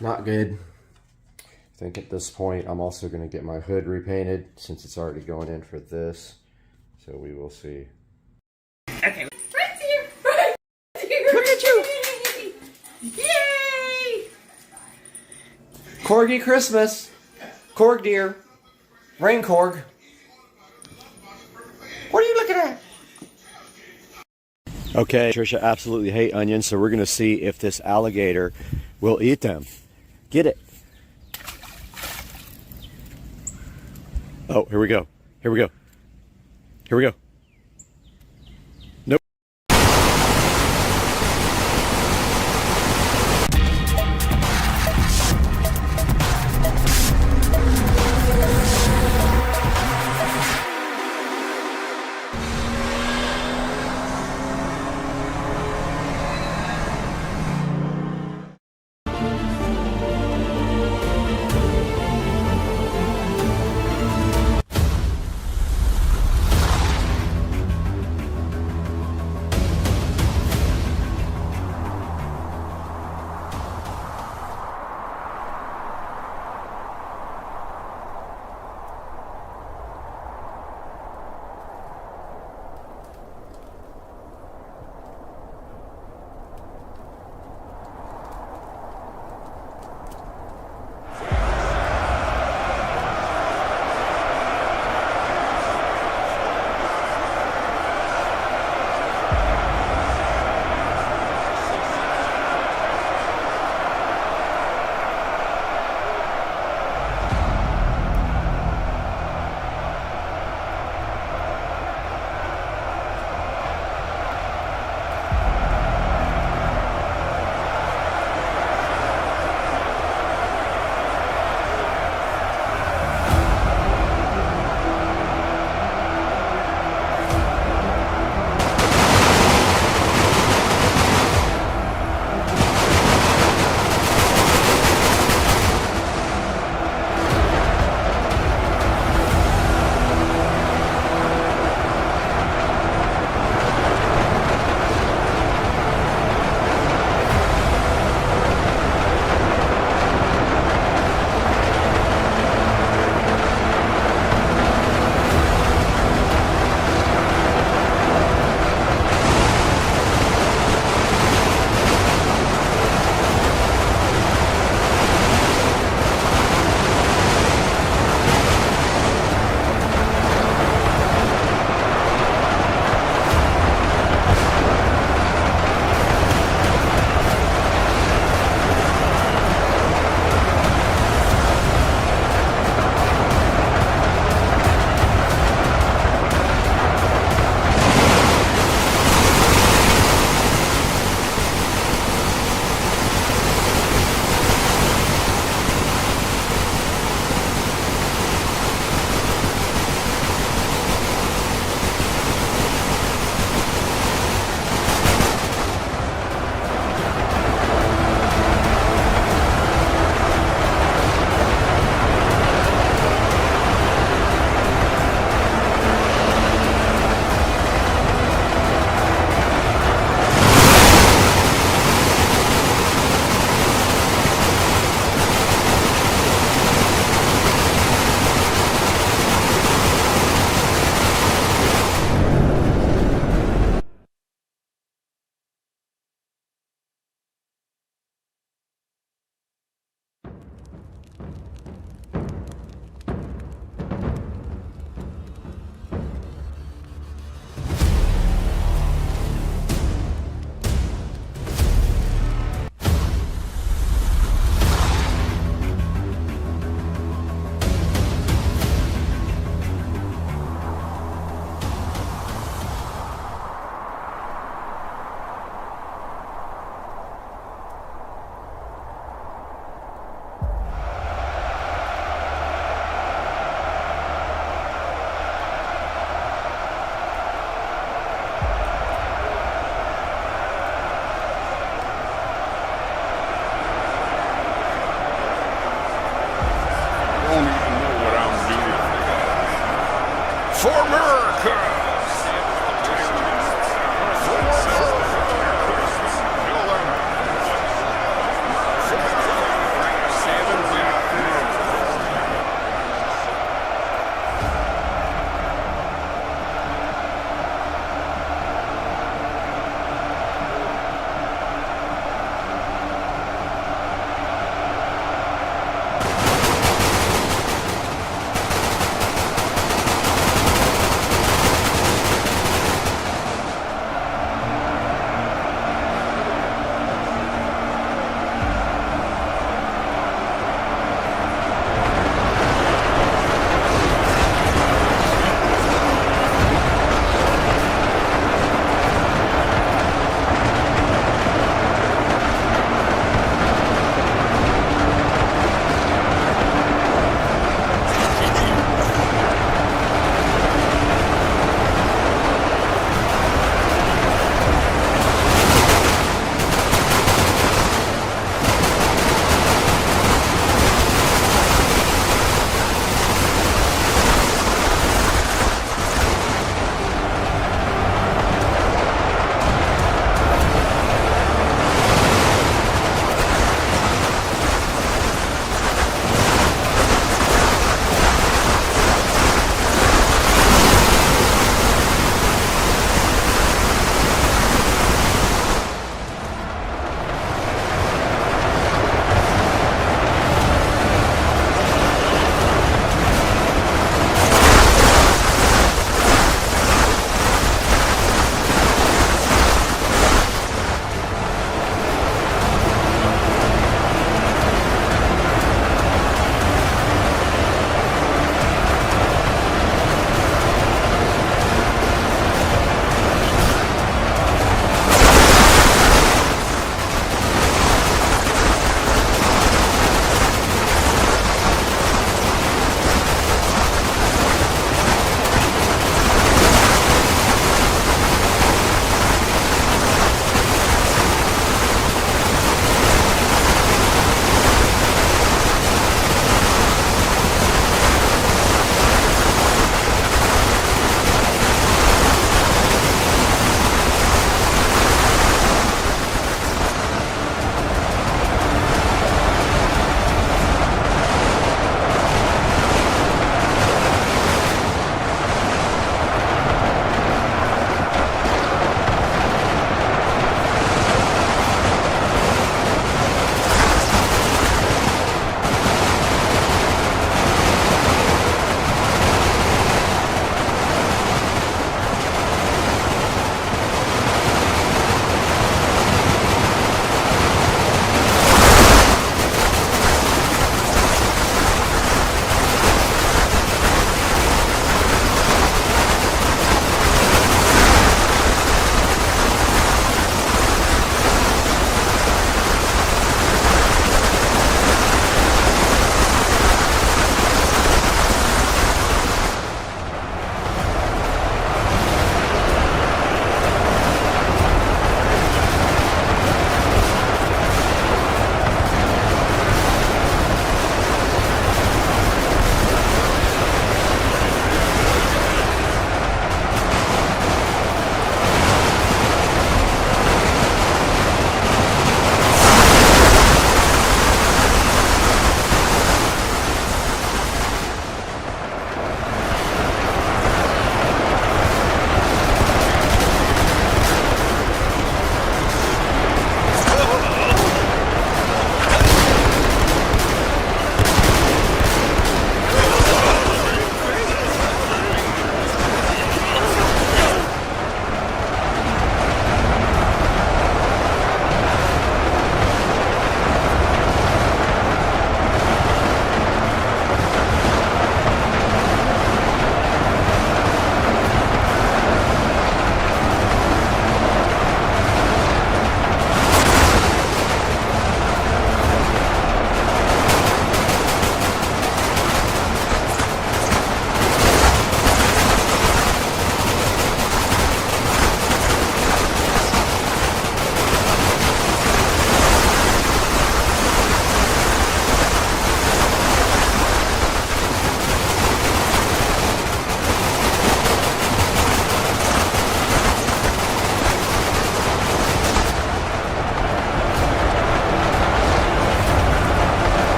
Not good. I think at this point I'm also going to get my hood repainted since it's already going in for this. So we will see. Okay. Right here! Right here! Look at you! Yay! Corgi Christmas! Korg dear! Rain Korg! What are you looking at? Okay, Trisha absolutely hate onions, so we're going to see if this alligator will eat them. Get it. Oh, here we go. Here we go. Here we go. Nope.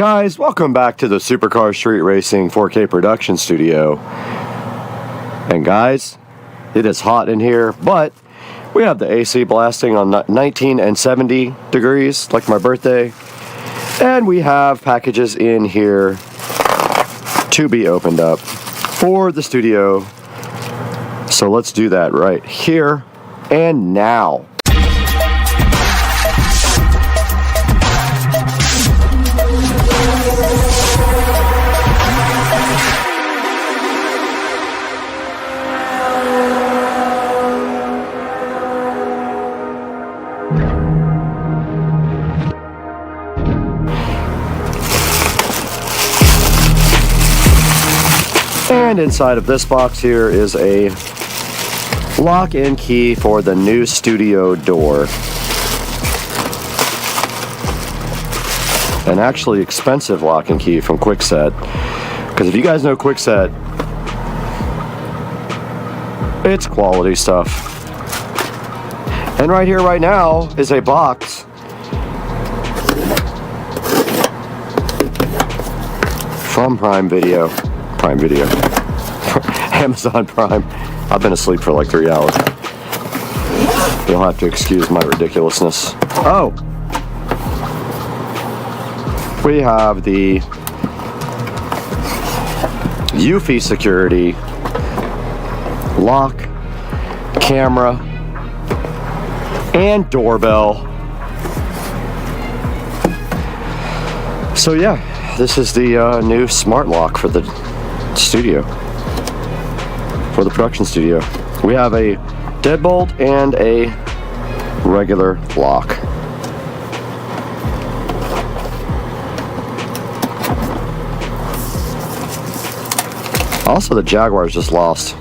Guys, welcome back to the Supercar Street Racing 4K production studio. And guys, it is hot in here, but we have the AC blasting on 19 and 70 degrees, like my birthday. And we have packages in here to be opened up for the studio. So let's do that right here and now. And inside of this box here is a lock and key for the new studio door. An actually expensive lock and key from Kwikset. Because if you guys know Kwikset, it's quality stuff. And right here, right now, is a box from Prime Video. Amazon Prime. I've been asleep for like 3 hours. You'll have to excuse my ridiculousness. Oh! We have the UFI security lock, camera, and doorbell. So yeah, this is the new smart lock for the studio, for the production studio. We have a deadbolt and a regular lock. Also, the Jaguars just lost.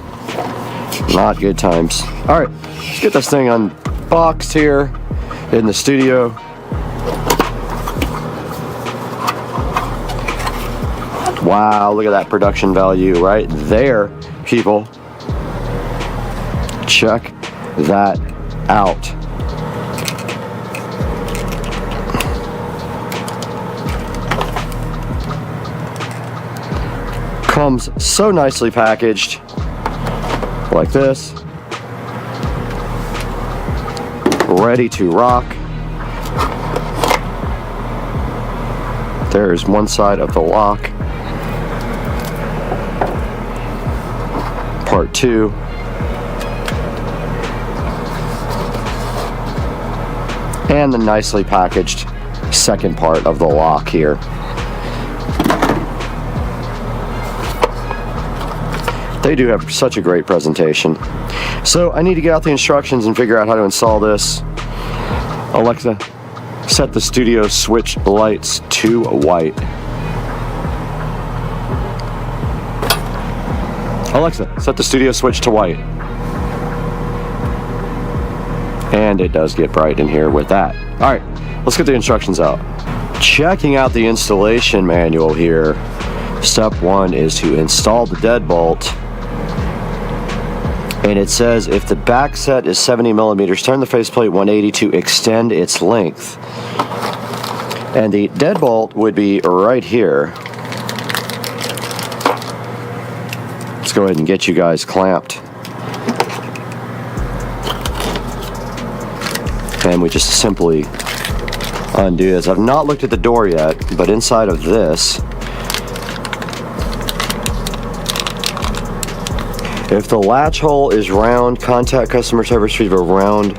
Not good times. Alright, let's get this thing unboxed here in the studio. Wow, look at that production value right there, people. Check that out. Comes so nicely packaged, like this. Ready to rock. There's one side of the lock. Part 2. And the nicely packaged second part of the lock here. They do have such a great presentation. So I need to get out the instructions and figure out how to install this. Alexa, set the studio switch lights to white. Alexa, set the studio switch to white. And it does get bright in here with that. Alright, let's get the instructions out. Checking out the installation manual here. Step 1 is to install the deadbolt. And it says if the back set is 70 millimeters, turn the faceplate 180 to extend its length. And the deadbolt would be right here. Let's go ahead and get you guys clamped. And we just simply undo this. I've not looked at the door yet, but inside of this, if the latch hole is round, contact customer service to receive a round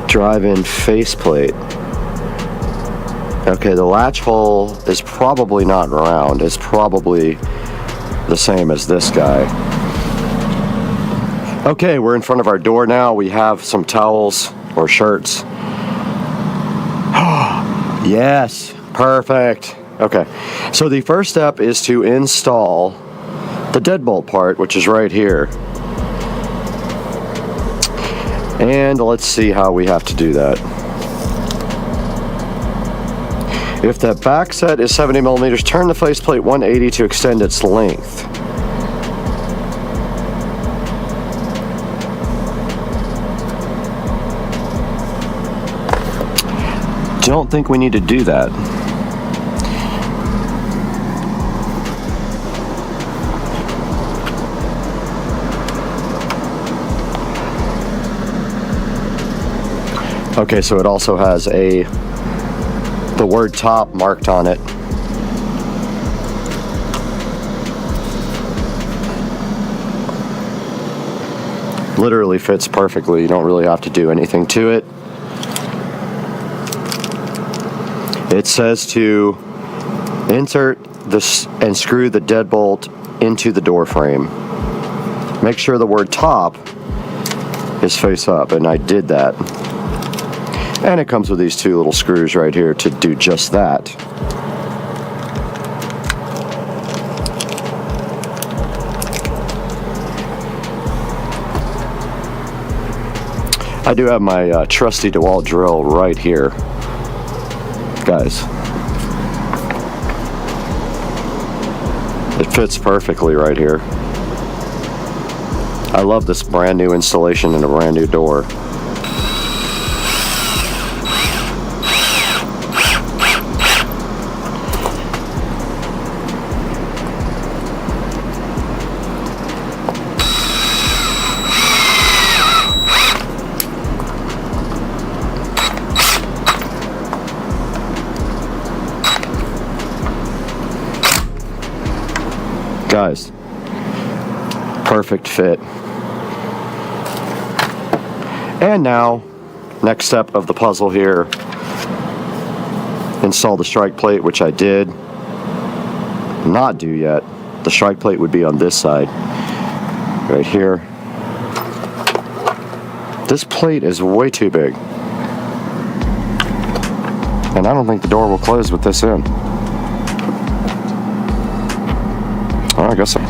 drive-in faceplate. Okay, the latch hole is probably not round. It's probably the same as this guy. Okay, we're in front of our door now. We have some towels or shirts. Yes, perfect. Okay, so the first step is to install the deadbolt part, which is right here. And let's see how we have to do that. If the back set is 70 millimeters, turn the faceplate 180 to extend its length. Don't think we need to do that. Okay, so it also has the word top marked on it. Literally fits perfectly. You don't really have to do anything to it. It says to insert this and screw the deadbolt into the door frame. Make sure the word top is face up, and I did that. And it comes with these two little screws right here to do just that. I do have my trusty DeWalt drill right here, guys. It fits perfectly right here. I love this brand new installation and a brand new door. Guys, perfect fit. And now, next step of the puzzle here, install the strike plate, which I did not do yet. The strike plate would be on this side, right here. This plate is way too big. And I don't think the door will close with this in. Oh, I guess so.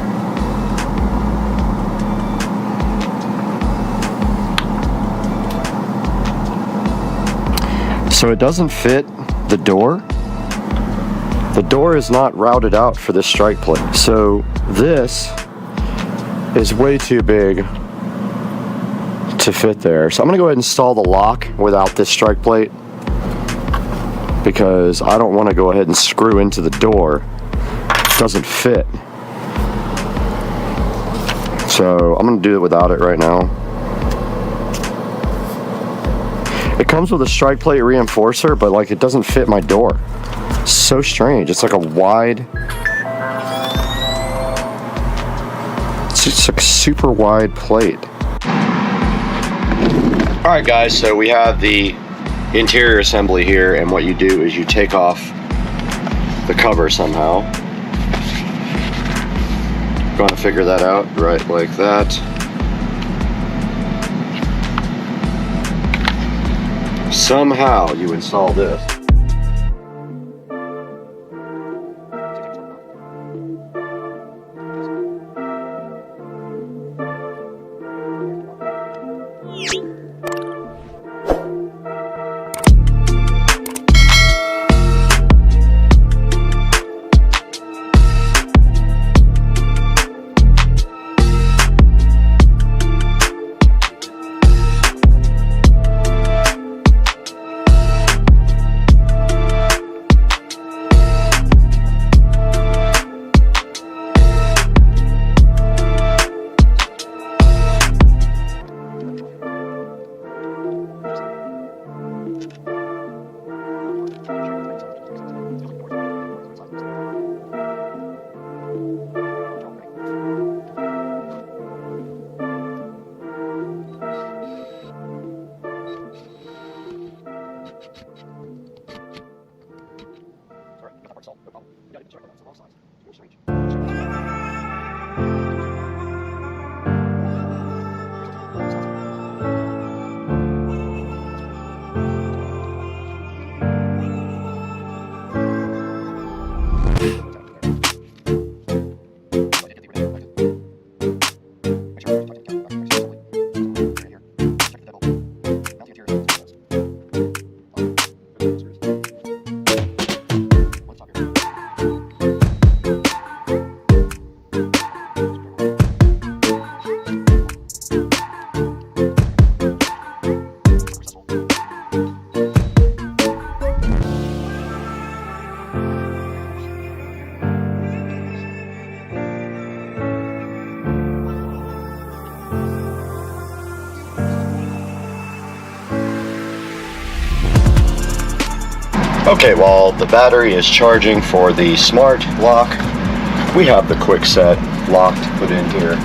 So it doesn't fit the door. The door is not routed out for this strike plate. So this is way too big to fit there. So I'm gonna go ahead and install the lock without this strike plate because I don't want to go ahead and screw into the door. It doesn't fit. So I'm going to do it without it right now. It comes with a strike plate reinforcer, but like it doesn't fit my door. So strange. It's like a wide, it's just like a super wide plate. Alright guys, so we have the interior assembly here, and what you do is you take off the cover somehow. Going to figure that out right like that. Somehow you install this. Okay, while the battery is charging for the smart lock, we have the quick set lock to put in here.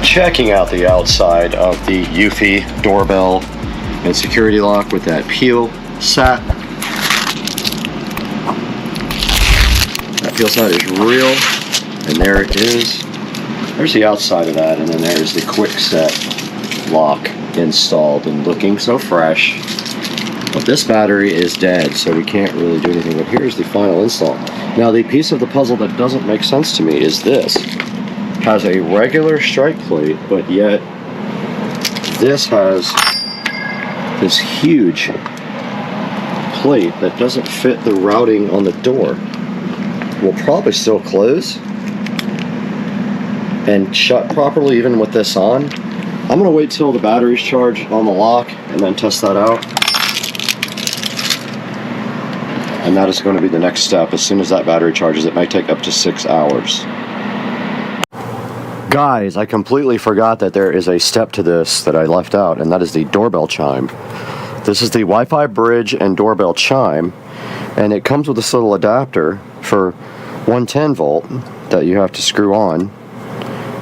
Checking out the outside of the Eufy doorbell and security lock with that peel sat. That peel sat is real, and there it is. There's the outside of that, and then there's the quick set lock installed and looking so fresh. But this battery is dead, so we can't really do anything. But here's the final install. Now, the piece of the puzzle that doesn't make sense to me is this. Has a regular strike plate, but yet this has this huge plate that doesn't fit the routing on the door. Will probably still close and shut properly even with this on. I'm gonna wait till the battery's charged on the lock and then test that out. And that is going to be the next step. As soon as that battery charges, it might take up to 6 hours. Guys, I completely forgot that there is a step to this that I left out, and that is the doorbell chime. This is the Wi-Fi bridge and doorbell chime, and it comes with this little adapter for 110 volt that you have to screw on.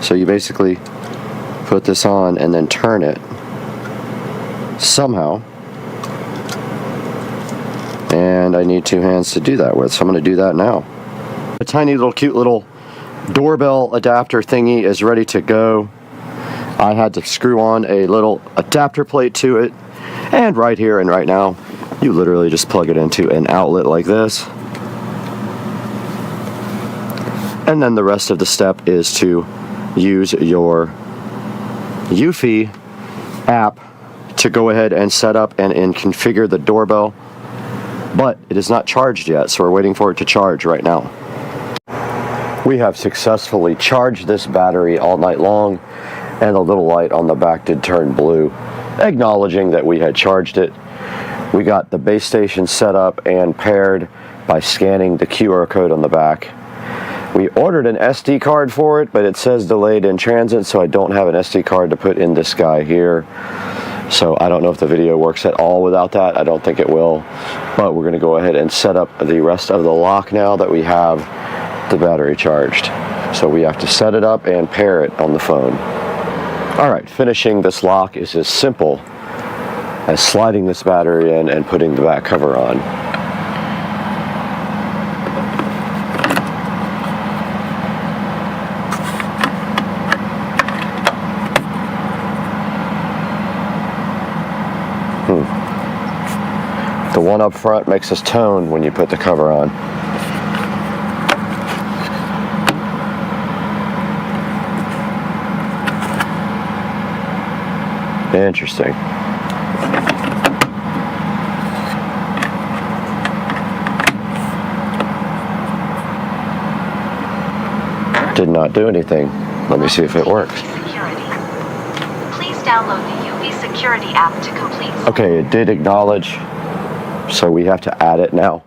So you basically put this on and then turn it somehow. And I need 2 hands to do that with, so I'm going to do that now. A tiny little cute little doorbell adapter thingy is ready to go. I had to screw on a little adapter plate to it, and right here and right now you literally just plug it into an outlet like this, and then the rest of the step is to use your Eufy app to go ahead and set up and configure the doorbell, but it is not charged yet, so we're waiting for it to charge right now. We have successfully charged this battery all night long, and the little light on the back did turn blue, acknowledging that we had charged it. We got the base station set up and paired by scanning the QR code on the back. We ordered an SD card for it, but it says delayed in transit, so I don't have an SD card to put in this guy here. So I don't know if the video works at all without that. I don't think it will, but we're going to go ahead and set up the rest of the lock now that we have the battery charged. So we have to set it up and pair it on the phone. Alright, finishing this lock is as simple as sliding this battery in and putting the back cover on. The one up front makes us tone when you put the cover on. Interesting. Did not do anything. Let me see if it works. Please download the Eufy security app to complete. Okay, it did acknowledge, so we have to add it now.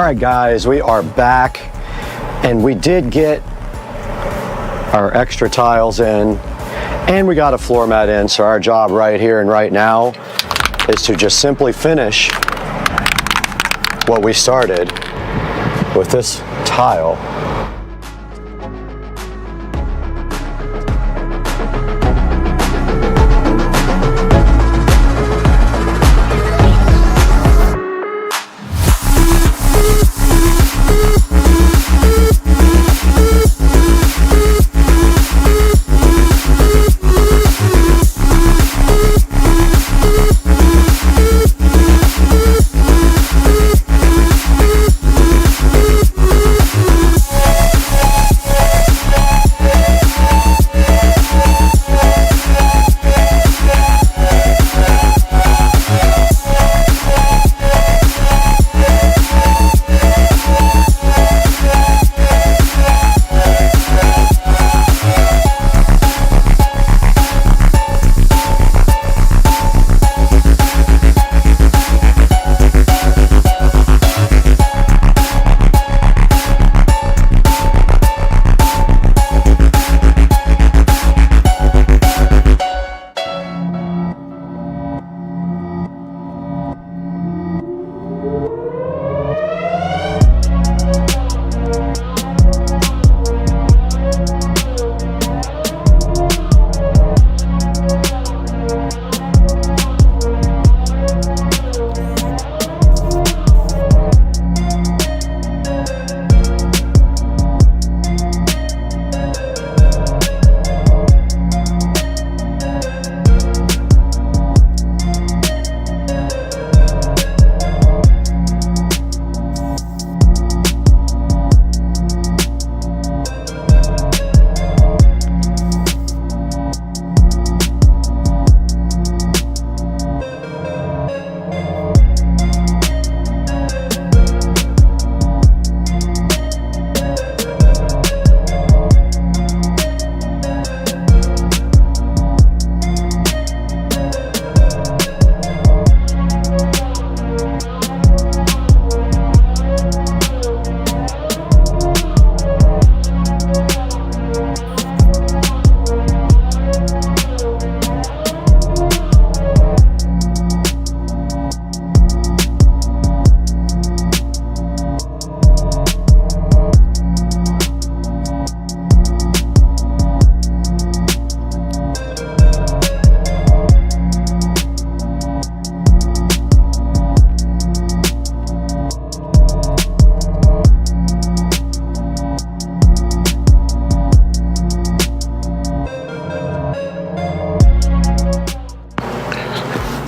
Alright guys, we are back, and we did get our extra tiles in, and we got a floor mat in, so our job right here and right now is to just simply finish what we started with this tile.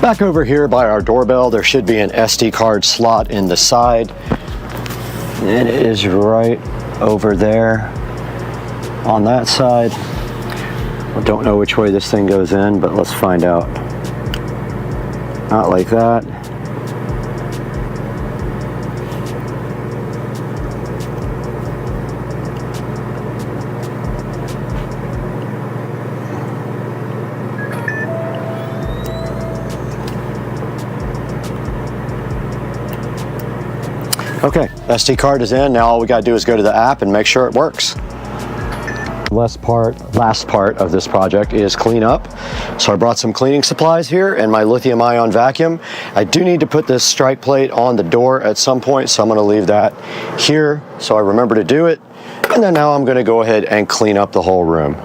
Back over here by our doorbell, there should be an SD card slot in the side. And it is right over there on that side. I don't know which way this thing goes in, but let's find out. Not like that. Okay, SD card is in. Now all we gotta do is go to the app and make sure it works. Last part of this project is clean up. So I brought some cleaning supplies here and my lithium ion vacuum. I do need to put this strike plate on the door at some point, so I'm gonna leave that here so I remember to do it. And then now I'm gonna go ahead and clean up the whole room.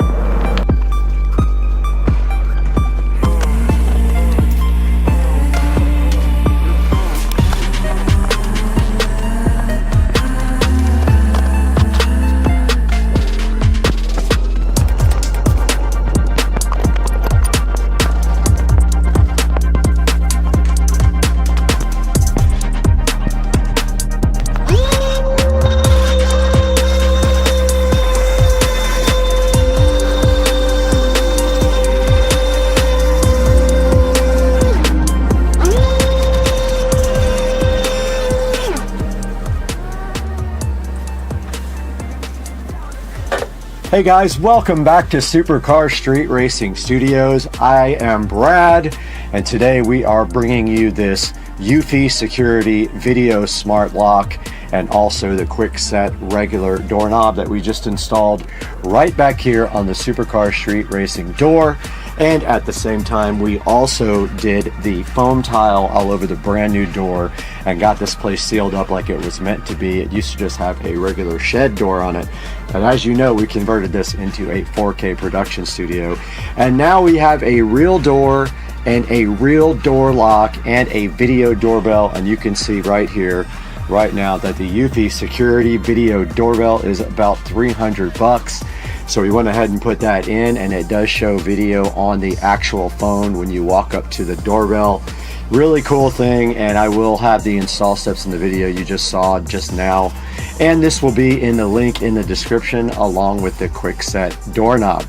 Hey guys, welcome back to Supercar Street Racing Studios. I am Brad, and today we are bringing you this UFI Security Video Smart Lock. and also the quick set regular doorknob that we just installed right back here on the Supercar Street Racing door. And at the same time, we also did the foam tile all over the brand new door and got this place sealed up like it was meant to be. It used to just have a regular shed door on it. And as you know, we converted this into a 4K production studio. And now we have a real door and a real door lock and a video doorbell. And you can see right here, right now, that the Eufy security video doorbell is about 300 bucks. So we went ahead and put that in, and it does show video on the actual phone when you walk up to the doorbell. Really cool thing, and I will have the install steps in the video you just saw just now. And this will be in the link in the description along with the quick set doorknob.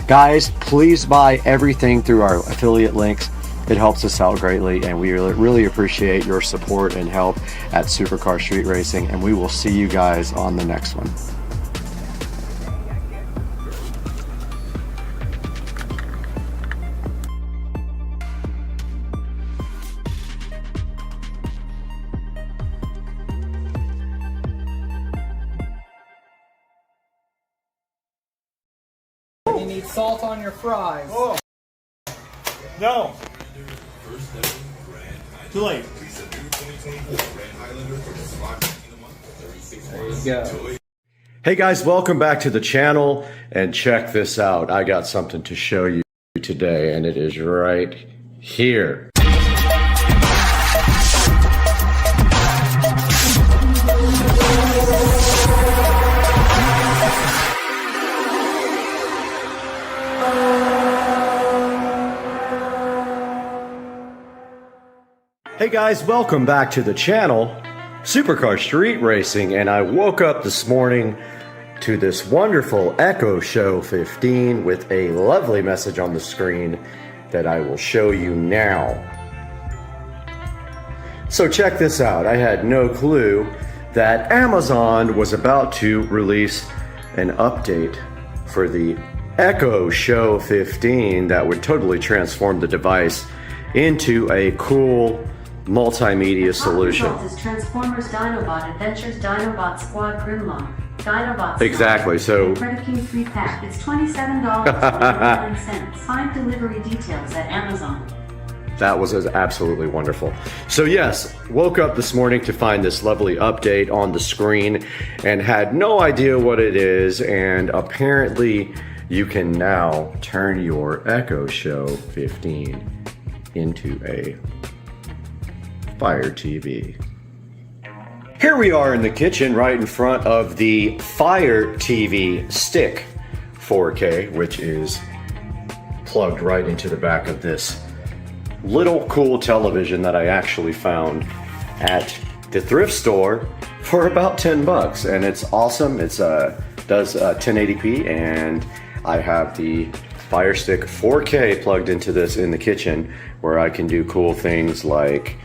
Guys, please buy everything through our affiliate links. It helps us out greatly, and we really appreciate your support and help at Supercar Street Racing, and we will see you guys on the next one. You need salt on your fries. Oh. No. Too late. There you go. Hey guys, welcome back to the channel, and check this out. I got something to show you today, and it is right here. Hey guys, welcome back to the channel, Supercar Street Racing, and I woke up this morning to this wonderful Echo Show 15 with a lovely message on the screen that I will show you now. So check this out. I had no clue that Amazon was about to release an update for the Echo Show 15 that would totally transform the device into a cool multimedia solution. Is Transformers Dinobot Adventures Dinobot Squad Grimlock Dinobot Exactly. So Credit King 3-pack. It's $27.99. Find delivery details at Amazon. that was absolutely wonderful. So yes, woke up this morning to find this lovely update on the screen and had no idea what it is, and apparently you can now turn your Echo Show 15 into a Fire TV. Here we are in the kitchen right in front of the Fire TV Stick 4K, which is plugged right into the back of this little cool television that I actually found at the thrift store for about 10 bucks, and it's awesome. It's does 1080p, and I have the Fire Stick 4K plugged into this in the kitchen, where I can do cool things like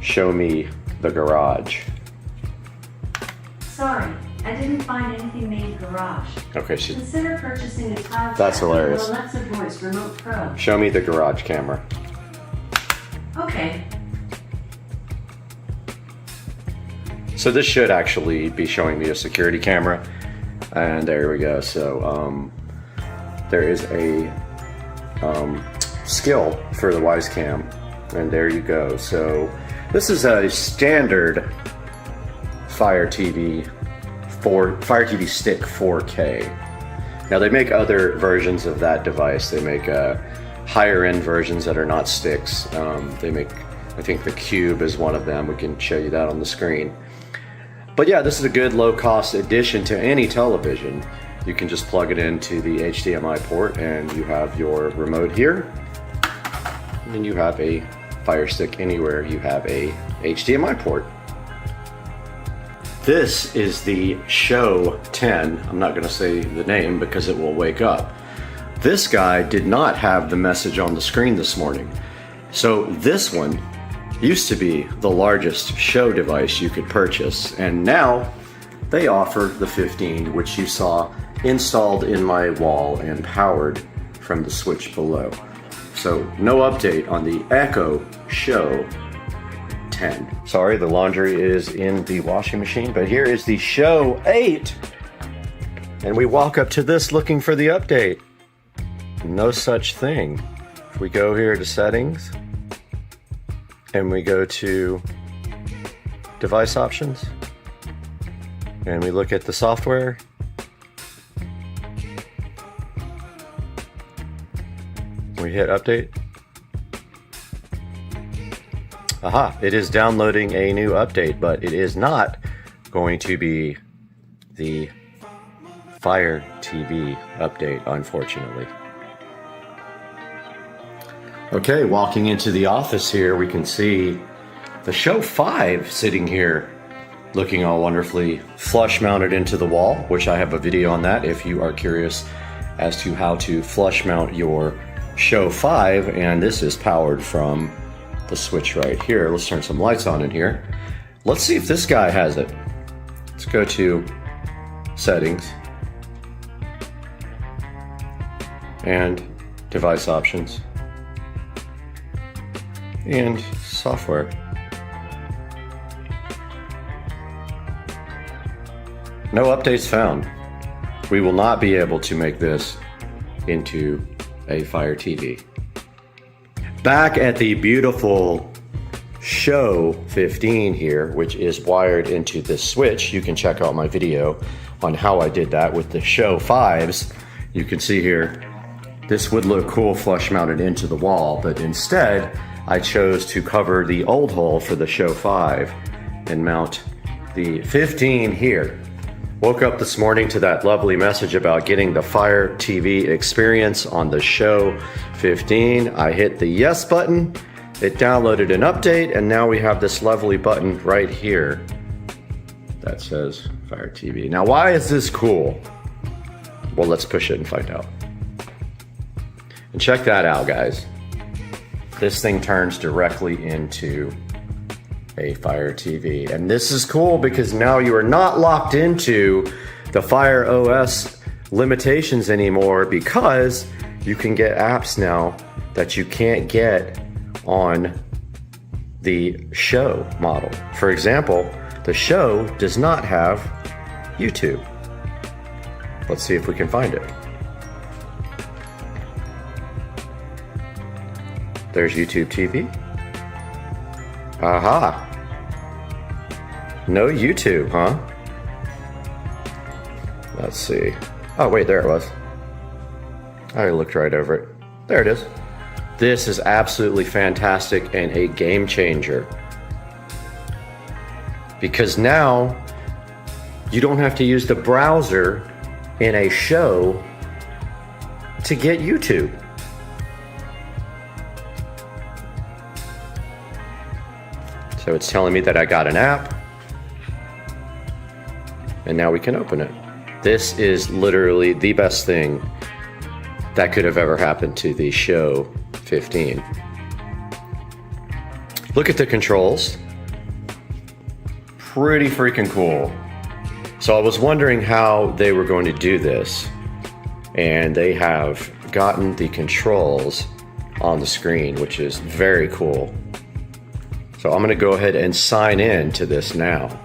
show me the garage. Sorry, I didn't find anything named garage. Okay, Consider purchasing a cloud that's hilarious. Alexa Voice Remote Pro. Show me the garage camera. Okay. So this should actually be showing me a security camera, and there we go. So there is a skill for the Wise Cam, and there you go. So this is a standard Fire TV Stick 4K. Now they make other versions of that device. They make higher end versions that are not sticks. They make, I think the Cube is one of them. We can show you that on the screen. But yeah, this is a good low cost addition to any television. You can just plug it into the HDMI port, and you have your remote here, and then you have a Fire Stick anywhere you have a HDMI port. This is the Show 10. I'm not going to say the name because it will wake up. This guy did not have the message on the screen this morning. So this one used to be the largest show device you could purchase, and now they offer the 15, which you saw installed in my wall and powered from the switch below. So no update on the Echo Show 10. Sorry, the laundry is in the washing machine, but here is the show 8. And we walk up to this looking for the update. No such thing. If we go here to settings and we go to device options and we look at the software, we hit update. Aha, it is downloading a new update, but it is not going to be the Fire TV update, unfortunately. Okay, walking into the office here, we can see the Show 5 sitting here looking all wonderfully flush mounted into the wall, which I have a video on that if you are curious as to how to flush mount your Show 5, and this is powered from the switch right here. Let's turn some lights on in here. Let's see if this guy has it. Let's go to settings and device options and software. No updates found. We will not be able to make this into a Fire TV. Back at the beautiful Show 15 here, which is wired into this switch. You can check out my video on how I did that with the Show 5s. You can see here, this would look cool flush mounted into the wall, but instead I chose to cover the old hole for the Show 5 and mount the 15 here. Woke up this morning to that lovely message about getting the Fire TV experience on the Show 15. I hit the yes button, it downloaded an update, and now we have this lovely button right here that says Fire TV. Now, why is this cool? Well, let's push it and find out. And check that out, guys. This thing turns directly into a Fire TV. And this is cool because now you are not locked into the Fire OS limitations anymore, because you can get apps now that you can't get on the Show model. For example, the Show does not have YouTube. Let's see if we can find it. There's YouTube TV. Aha. No YouTube, huh? Let's see. Oh, wait, there it was. I looked right over it. There it is. This is absolutely fantastic and a game changer. Because now you don't have to use the browser in a Show to get YouTube. So it's telling me that I got an app, and now we can open it. This is literally the best thing that could have ever happened to the Show 15. Look at the controls. Pretty freaking cool. So I was wondering how they were going to do this, and they have gotten the controls on the screen, which is very cool. So I'm gonna go ahead and sign in to this now.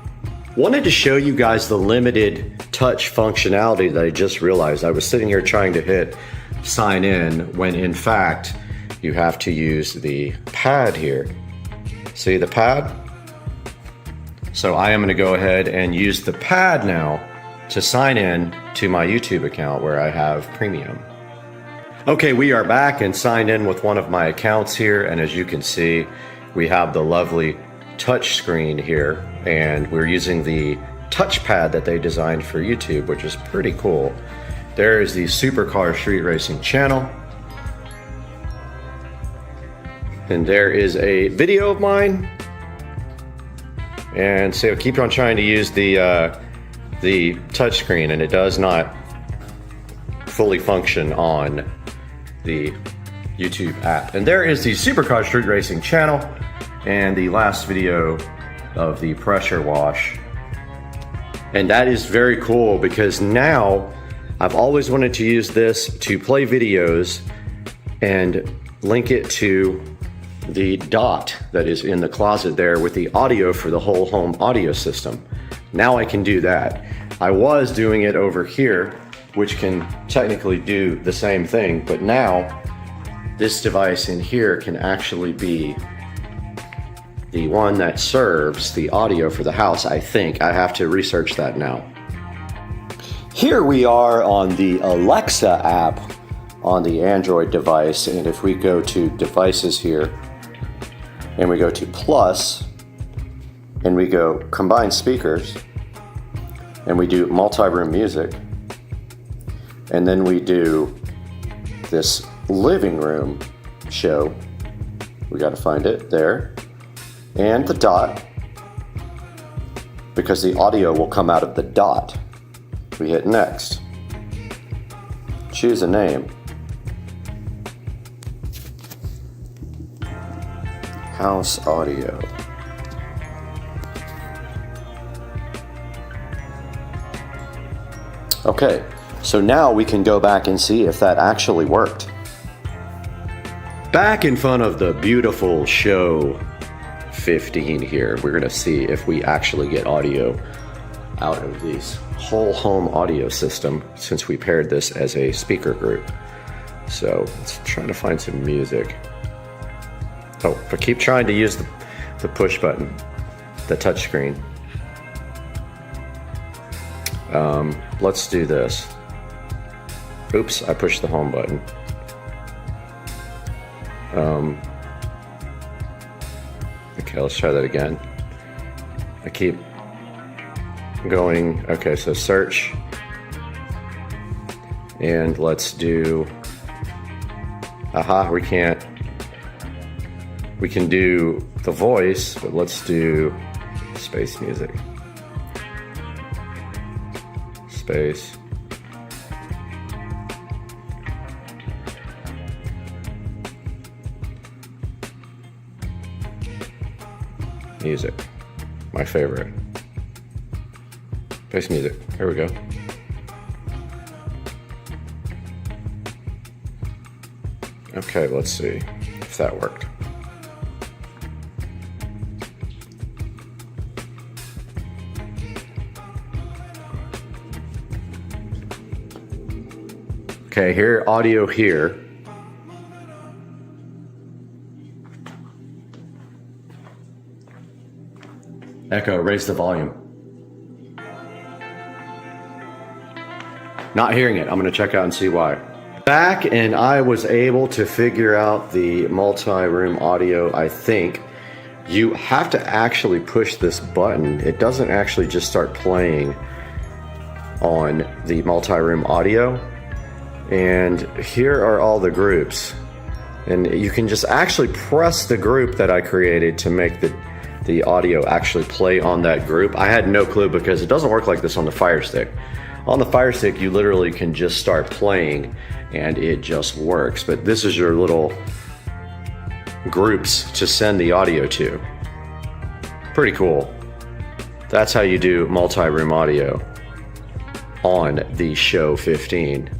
Wanted to show you guys the limited touch functionality that I just realized. I was sitting here trying to hit sign in when in fact you have to use the pad here. See the pad? So I am gonna go ahead and use the pad now to sign in to my YouTube account where I have premium. Okay, we are back and signed in with one of my accounts here, and as you can see, we have the lovely touch screen here, and we're using the touchpad that they designed for YouTube, which is pretty cool. There is the Supercar Street Racing channel, and there is a video of mine. And so I keep on trying to use the touch screen, and it does not fully function on the YouTube app. And there is the Supercar Street Racing channel and the last video of the pressure wash. And that is very cool because now I've always wanted to use this to play videos and link it to the dot that is in the closet there with the audio for the whole home audio system. Now I can do that. I was doing it over here, which can technically do the same thing, but now this device in here can actually be the one that serves the audio for the house, I think. I have to research that now. Here we are on the Alexa app on the Android device, and if we go to devices here, and we go to plus, and we go combine speakers, and we do multi-room music, and then we do this living room show. We got to find it there, and the dot, because the audio will come out of the dot. We hit next. Choose a name. House audio. Okay, so now we can go back and see if that actually worked. Back in front of the beautiful show 15 here, we're gonna see if we actually get audio out of this whole home audio system since we paired this as a speaker group. So let's try to find some music. Oh, but keep trying to use the push button, the touch screen. Let's do this. Oops, I pushed the home button. Okay, let's try that again. I keep going. Okay, so search. And let's do, we can't. We can do the voice, but let's do space music. Space. Music. My favorite. Space music. Here we go. Okay, let's see if that worked. Okay, here, audio here. Echo, raise the volume. Not hearing it. I'm going to check out and see why. Back, and I was able to figure out the multi-room audio, I think. You have to actually push this button. It doesn't actually just start playing on the multi-room audio. And here are all the groups. And you can just actually press the group that I created to make the audio actually play on that group. I had no clue because it doesn't work like this on the Fire Stick. On the Fire Stick, you literally can just start playing and it just works. But this is your little groups to send the audio to. Pretty cool. That's how you do multi-room audio on the Show 15.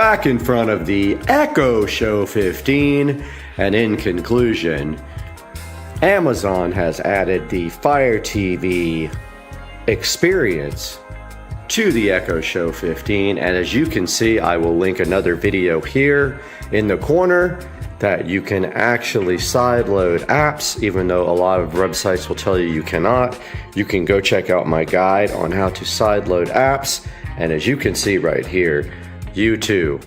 back in front of the Echo Show 15, and in conclusion, Amazon has added the Fire TV experience to the Echo Show 15, and as you can see, I will link another video here in the corner that you can actually sideload apps, even though a lot of websites will tell you you cannot. You can go check out my guide on how to sideload apps, and as you can see right here, you too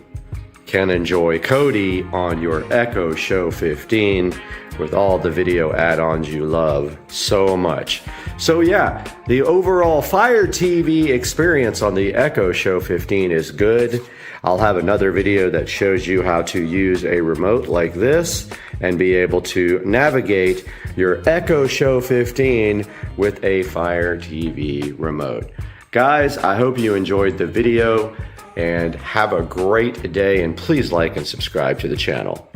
can enjoy Kodi on your Echo Show 15 with all the video add-ons you love so much. So yeah, the overall Fire TV experience on the Echo Show 15 is good. I'll have another video that shows you how to use a remote like this and be able to navigate your Echo Show 15 with a Fire TV remote. Guys, I hope you enjoyed the video and have a great day, and please like and subscribe to the channel.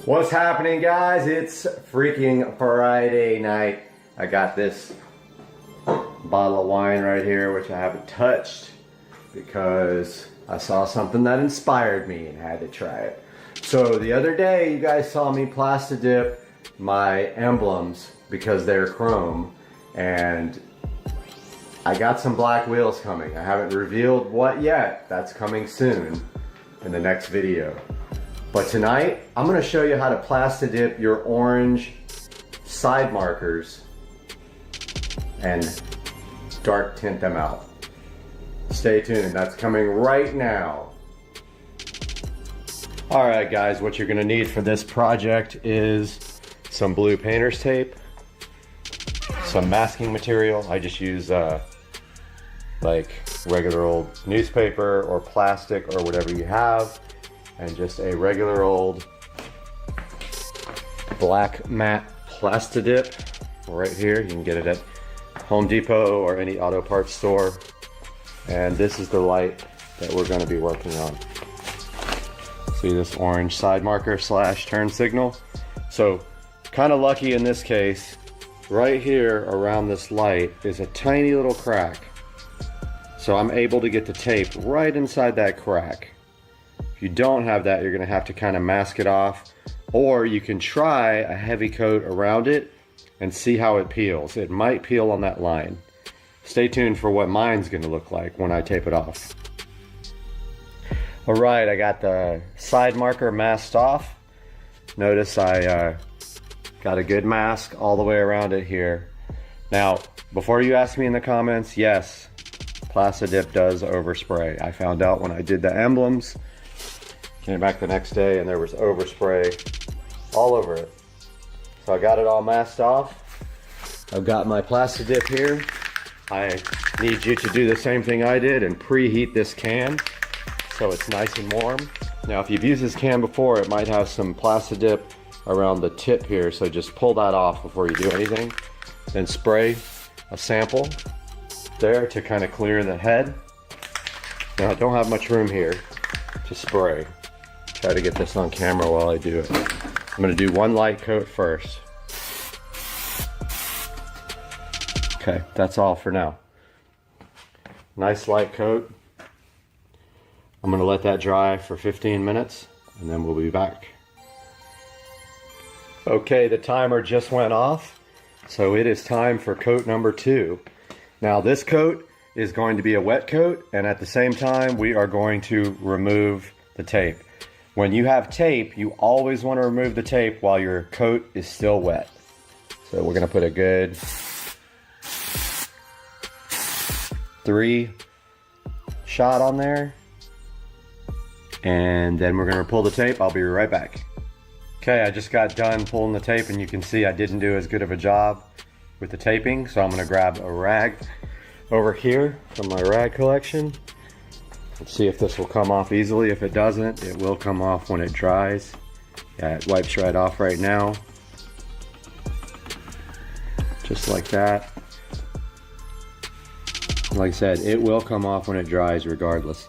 What's happening, guys? It's freaking Friday night. I got this bottle of wine right here, which I haven't touched because I saw something that inspired me and had to try it. So the other day, you guys saw me plastidip my emblems because they're chrome, and I got some black wheels coming. I haven't revealed what yet. That's coming soon in the next video. But tonight, I'm going to show you how to plastidip your orange side markers and dark tint them out. Stay tuned, that's coming right now. Alright guys, what you're going to need for this project is some blue painter's tape, some masking material. I just use like regular old newspaper or plastic or whatever you have, and just a regular old black matte plastidip right here. You can get it at Home Depot or any auto parts store. And this is the light that we're going to be working on. See this orange side marker slash turn signal? So kind of lucky in this case, right here around this light is a tiny little crack. So I'm able to get the tape right inside that crack. If you don't have that, you're going to have to kind of mask it off, or you can try a heavy coat around it and see how it peels. It might peel on that line. Stay tuned for what mine's going to look like when I tape it off. Alright, I got the side marker masked off. Notice I got a good mask all the way around it here. Now, before you ask me in the comments, yes, plastidip does overspray. I found out when I did the emblems. Came back the next day and there was overspray all over it. So I got it all masked off. I've got my plastidip here. I need you to do the same thing I did and preheat this can so it's nice and warm. Now if you've used this can before, it might have some Plastidip around the tip here, so just pull that off before you do anything. Then spray a sample there to kind of clear the head. Now I don't have much room here to spray. Try to get this on camera while I do it. I'm going to do one light coat first. Okay, that's all for now. Nice light coat. I'm going to let that dry for 15 minutes and then we'll be back. Okay, the timer just went off, so it is time for coat number 2. Now this coat is going to be a wet coat, and at the same time we are going to remove the tape. When you have tape, you always want to remove the tape while your coat is still wet. So we're going to put a good 3 shot on there, and then we're going to pull the tape. I'll be right back. Okay, I just got done pulling the tape, and you can see I didn't do as good of a job with the taping, so I'm going to grab a rag over here from my rag collection. Let's see if this will come off easily. If it doesn't, it will come off when it dries. Yeah, it wipes right off right now. Just like that. Like I said, it will come off when it dries regardless.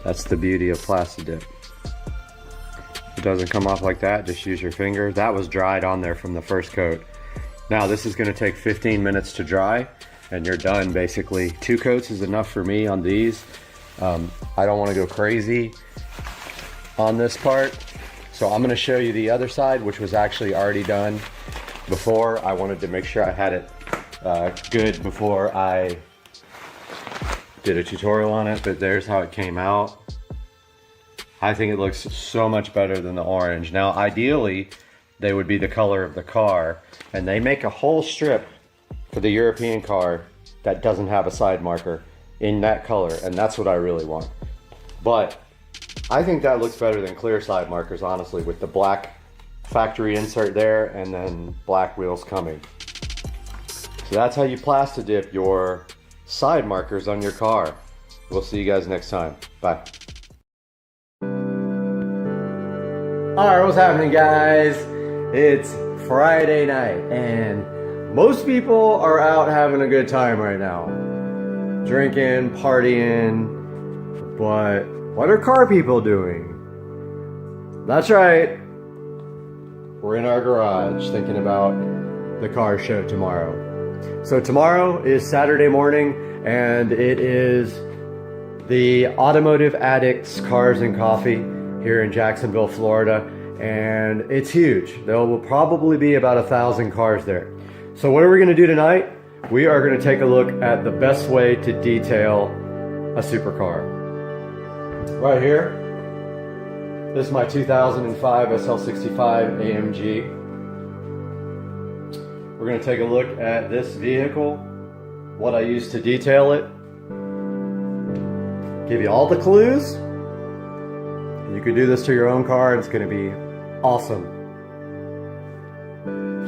That's the beauty of Plastidip. If it doesn't come off like that, just use your finger. That was dried on there from the first coat. Now this is going to take 15 minutes to dry and you're done basically. 2 coats is enough for me on these. I don't want to go crazy on this part, so I'm going to show you the other side, which was actually already done before. I wanted to make sure I had it good before I did a tutorial on it, but there's how it came out. I think it looks so much better than the orange. Now ideally they would be the color of the car, and they make a whole strip for the European car that doesn't have a side marker in that color, and that's what I really want. But I think that looks better than clear side markers, honestly, with the black factory insert there and then black wheels coming. So that's how you Plastidip your side markers on your car. We'll see you guys next time. Bye. Alright, what's happening, guys? It's Friday night and most people are out having a good time right now. Drinking, partying, but what are car people doing? That's right. We're in our garage thinking about the car show tomorrow. So tomorrow is Saturday morning and it is the Automotive Addicts Cars and Coffee here in Jacksonville, Florida, and it's huge. There will probably be about 1,000 cars there. So what are we gonna do tonight? We are gonna take a look at the best way to detail a supercar. Right here, this is my 2005 SL65 AMG. We're gonna take a look at this vehicle, what I used to detail it, give you all the clues. You could do this to your own car and it's gonna be awesome.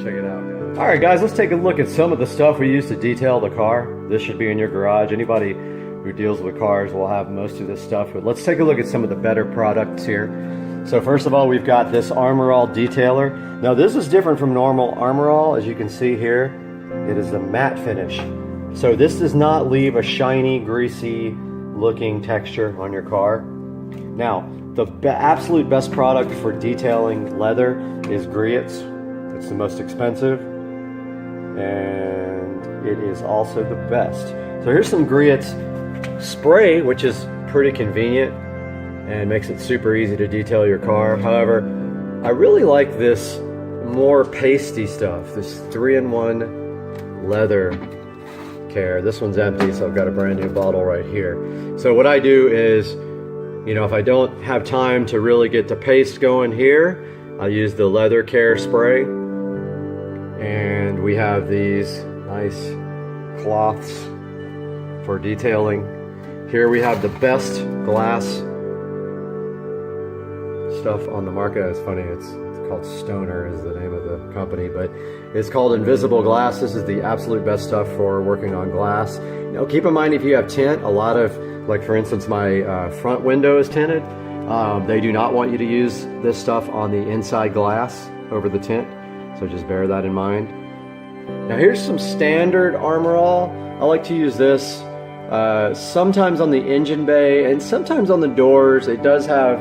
Check it out, guys. All right, guys, let's take a look at some of the stuff we use to detail the car. This should be in your garage. Anybody who deals with cars will have most of this stuff, but let's take a look at some of the better products here. So first of all, we've got this Armor All detailer. Now this is different from normal Armor All. As you can see here, it is a matte finish. So this does not leave a shiny, greasy looking texture on your car. Now, the absolute best product for detailing leather is Griot's. It's the most expensive, and it is also the best. So here's some Griot's spray, which is pretty convenient and makes it super easy to detail your car. However, I really like this more pasty stuff, this 3-in-1 leather care. This one's empty, so I've got a brand new bottle right here. So what I do is, you know, if I don't have time to really get the paste going here, I use the leather care spray. And we have these nice cloths for detailing. Here we have the best glass stuff on the market. It's funny, it's called Stoner is the name of the company, but it's called Invisible Glass. This is the absolute best stuff for working on glass. You know, keep in mind if you have tint, a lot of, like for instance, my front window is tinted. They do not want you to use this stuff on the inside glass over the tint, so just bear that in mind. Now here's some standard Armor All. I like to use this sometimes on the engine bay and sometimes on the doors. It does have,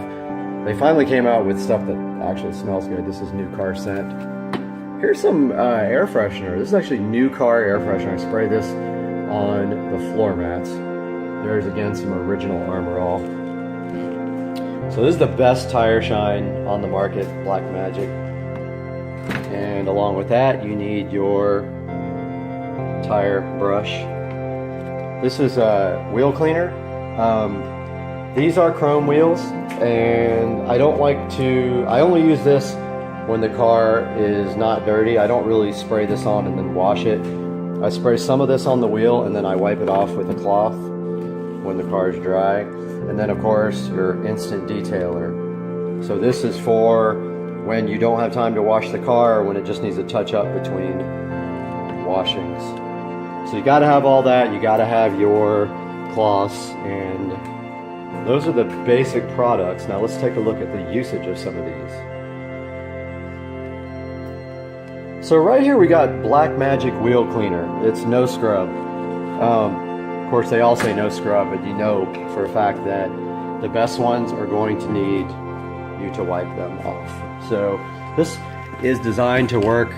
they finally came out with stuff that actually smells good. This is new car scent. Here's some air freshener. This is actually new car air freshener. I spray this on the floor mats. There's again some original Armor All. So this is the best tire shine on the market, Black Magic. And along with that, you need your tire brush. This is a wheel cleaner. These are chrome wheels, and I don't like to, I only use this when the car is not dirty. I don't really spray this on and then wash it. I spray some of this on the wheel and then I wipe it off with a cloth when the car is dry. And then of course your instant detailer. So this is for when you don't have time to wash the car, or when it just needs a touch up between washings. So you gotta have all that. You gotta have your cloths, and those are the basic products. Now let's take a look at the usage of some of these. So right here we got Black Magic Wheel Cleaner. It's no scrub. Of course they all say no scrub, but you know for a fact that the best ones are going to need you to wipe them off. So this is designed to work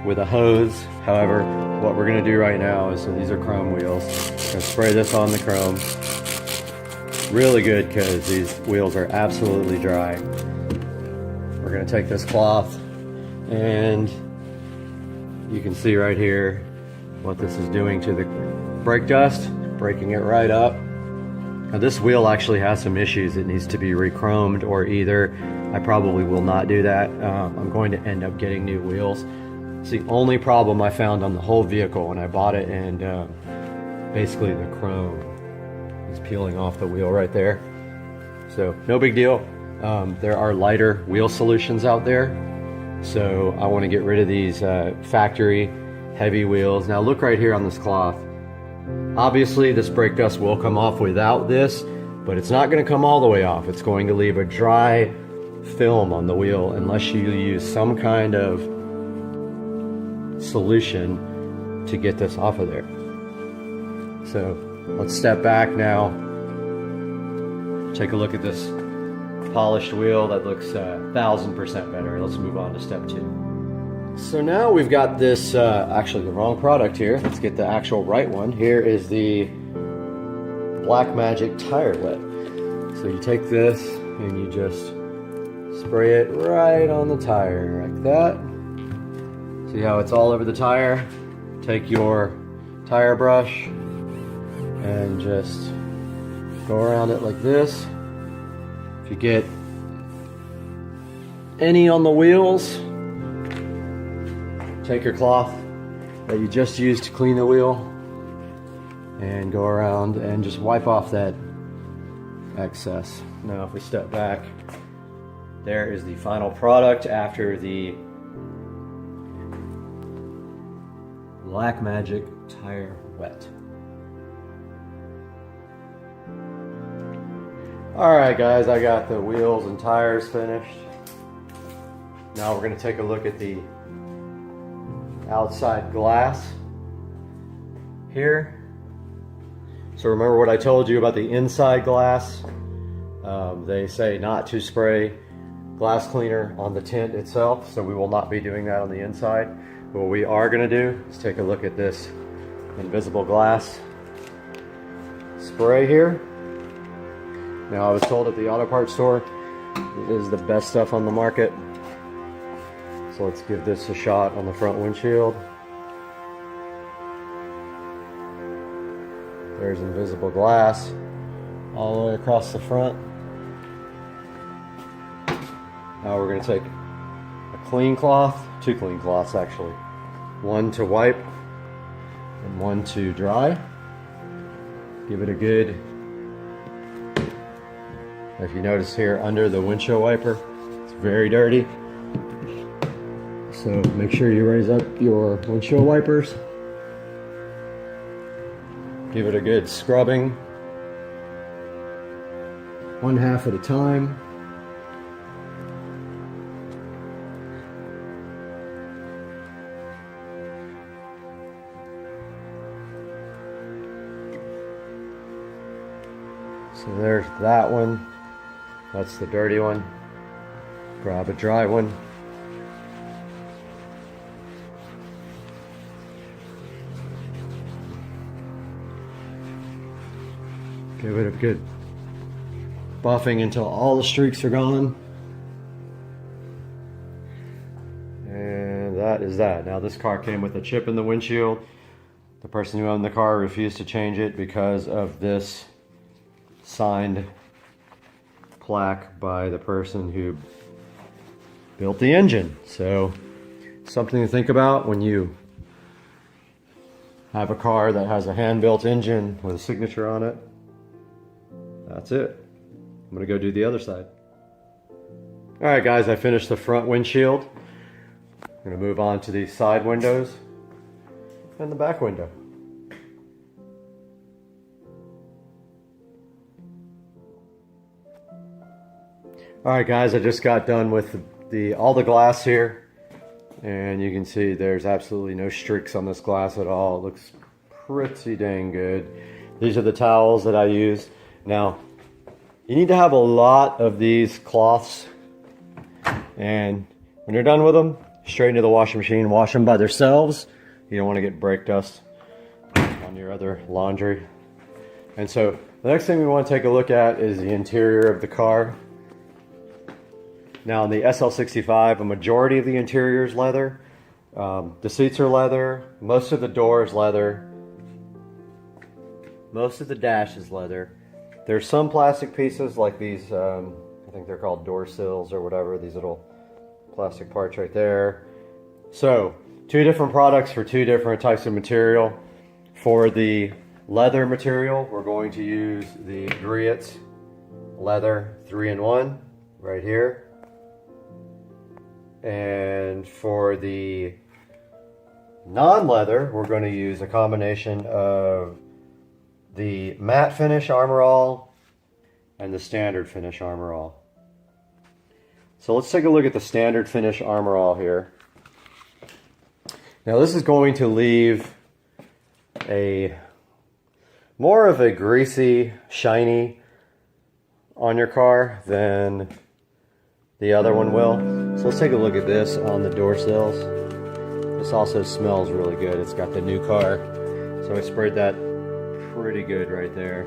with a hose. However, what we're gonna do right now is, so these are chrome wheels. I'm gonna spray this on the chrome. Really good because these wheels are absolutely dry. We're gonna take this cloth, and you can see right here what this is doing to the brake dust, breaking it right up. Now this wheel actually has some issues. It needs to be re-chromed, or either, I probably will not do that. I'm going to end up getting new wheels. It's the only problem I found on the whole vehicle when I bought it, and basically the chrome is peeling off the wheel right there. So no big deal. There are lighter wheel solutions out there. So I want to get rid of these factory heavy wheels. Now look right here on this cloth. Obviously this brake dust will come off without this, but it's not going to come all the way off. It's going to leave a dry film on the wheel unless you use some kind of solution to get this off of there. So let's step back now. Take a look at this polished wheel that looks 1000% better. Let's move on to step 2. So now we've got this, actually the wrong product here. Let's get the actual right one. Here is the Black Magic Tire Wet. So you take this and you just spray it right on the tire like that. See how it's all over the tire? Take your tire brush and just go around it like this. If you get any on the wheels, take your cloth that you just used to clean the wheel and go around and just wipe off that excess. Now if we step back, there is the final product after the Black Magic Tire Wet. Alright guys, I got the wheels and tires finished. Now we're going to take a look at the outside glass here. So remember what I told you about the inside glass? They say not to spray glass cleaner on the tint itself, so we will not be doing that on the inside. But what we are going to do is take a look at this invisible glass spray here. Now I was told at the auto parts store it is the best stuff on the market. So let's give this a shot on the front windshield. There's invisible glass all the way across the front. Now we're going to take a clean cloth, 2 clean cloths actually. One to wipe and one to dry. Give it a good, if you notice here under the windshield wiper, it's very dirty. So make sure you raise up your windshield wipers. Give it a good scrubbing, 1/2 at a time. So there's that one. That's the dirty one. Grab a dry one. Give it a good buffing until all the streaks are gone. And that is that. Now this car came with a chip in the windshield. The person who owned the car refused to change it because of this signed plaque by the person who built the engine. So something to think about when you have a car that has a hand-built engine with a signature on it. That's it. I'm gonna go do the other side. All right, guys, I finished the front windshield. I'm gonna move on to the side windows and the back window. All right, guys, I just got done with all the glass here, and you can see there's absolutely no streaks on this glass at all. It looks pretty dang good. These are the towels that I use. Now, you need to have a lot of these cloths, and when you're done with them, straight into the washing machine, wash them by themselves. You don't want to get brake dust on your other laundry. And so the next thing we want to take a look at is the interior of the car. Now in the SL65, a majority of the interior is leather. The seats are leather, most of the door is leather, most of the dash is leather. There's some plastic pieces like these, I think they're called door sills or whatever, these little plastic parts right there. So, two different products for two different types of material. For the leather material, we're going to use the Griot leather 3-in-1 right here. And for the non-leather, we're going to use a combination of the matte finish Armor All and the standard finish Armor All. So let's take a look at the standard finish Armor All here. Now this is going to leave more of a greasy, shiny on your car than the other one will. So let's take a look at this on the door sills. This also smells really good. It's got the new car. So I sprayed that pretty good right there.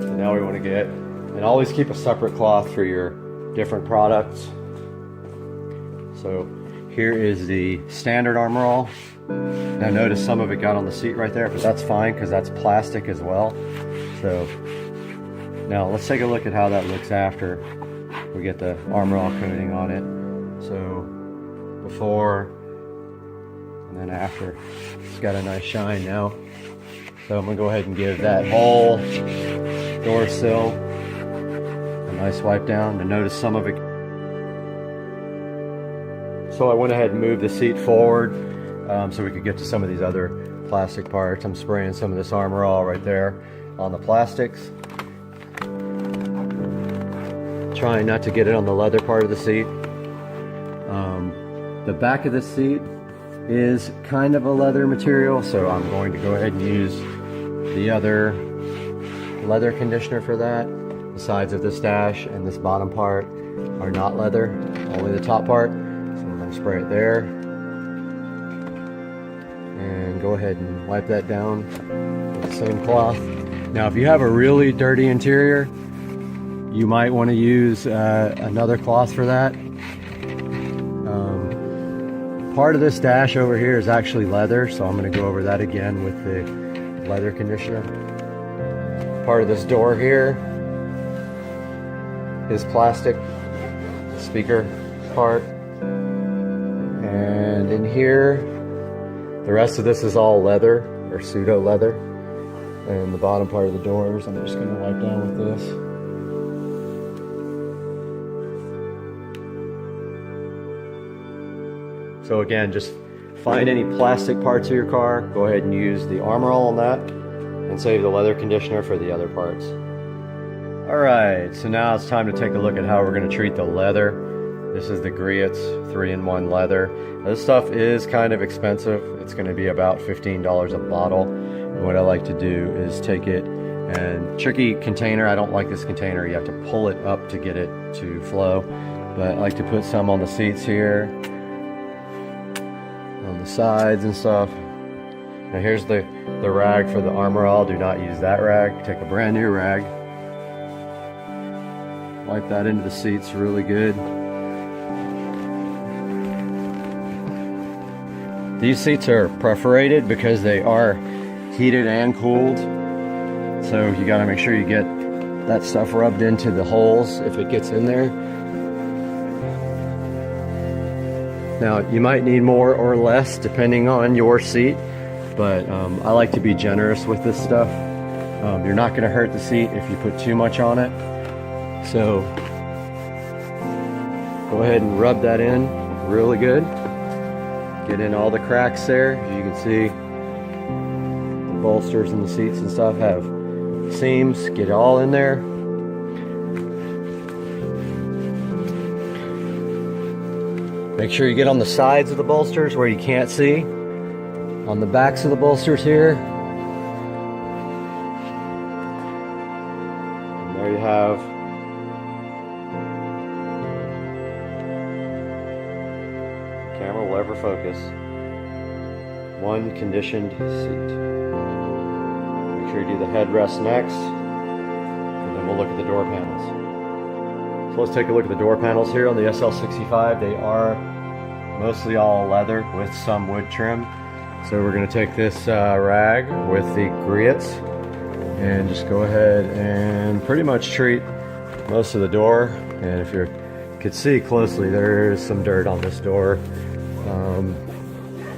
So now we want to get, and always keep a separate cloth for your different products. So here is the standard Armor All. Now notice some of it got on the seat right there, but that's fine because that's plastic as well. So now let's take a look at how that looks after we get the Armor All coating on it. So before and then after, it's got a nice shine now. So I'm gonna go ahead and give that whole door sill a nice wipe down. And notice some of it. So I went ahead and moved the seat forward so we could get to some of these other plastic parts. I'm spraying some of this Armor All right there on the plastics. Trying not to get it on the leather part of the seat. The back of the seat is kind of a leather material, so I'm going to go ahead and use the other leather conditioner for that. The sides of this dash and this bottom part are not leather, only the top part. So I'm going to spray it there. And go ahead and wipe that down with the same cloth. Now if you have a really dirty interior, you might want to use another cloth for that. Part of this dash over here is actually leather, so I'm going to go over that again with the leather conditioner. Part of this door here is plastic, speaker part. And in here, the rest of this is all leather, or pseudo leather. And the bottom part of the doors, I'm just going to wipe down with this. So again, just find any plastic parts of your car, go ahead and use the Armor All on that, and save the leather conditioner for the other parts. Alright, so now it's time to take a look at how we're going to treat the leather. This is the Griot 3-in-1 leather. Now, this stuff is kind of expensive. It's going to be about $15 a bottle. And what I like to do is take it And tricky container, I don't like this container. You have to pull it up to get it to flow. But I like to put some on the seats here, on the sides and stuff. Now here's the rag for the armor all. Do not use that rag. Take a brand new rag. Wipe that into the seats really good. These seats are perforated because they are heated and cooled. So you gotta make sure you get that stuff rubbed into the holes if it gets in there. Now you might need more or less depending on your seat, but I like to be generous with this stuff. You're not gonna hurt the seat if you put too much on it. So go ahead and rub that in really good. Get in all the cracks there. As you can see, the bolsters and the seats and stuff have seams. Get it all in there. Make sure you get on the sides of the bolsters where you can't see. On the backs of the bolsters here. And there you have camera will ever focus. One conditioned seat. Make sure you do the headrest next, and then we'll look at the door panels. So let's take a look at the door panels here on the SL65. They are mostly all leather with some wood trim. So we're going to take this rag with the griots and just go ahead and pretty much treat most of the door. And if you could see closely, there is some dirt on this door.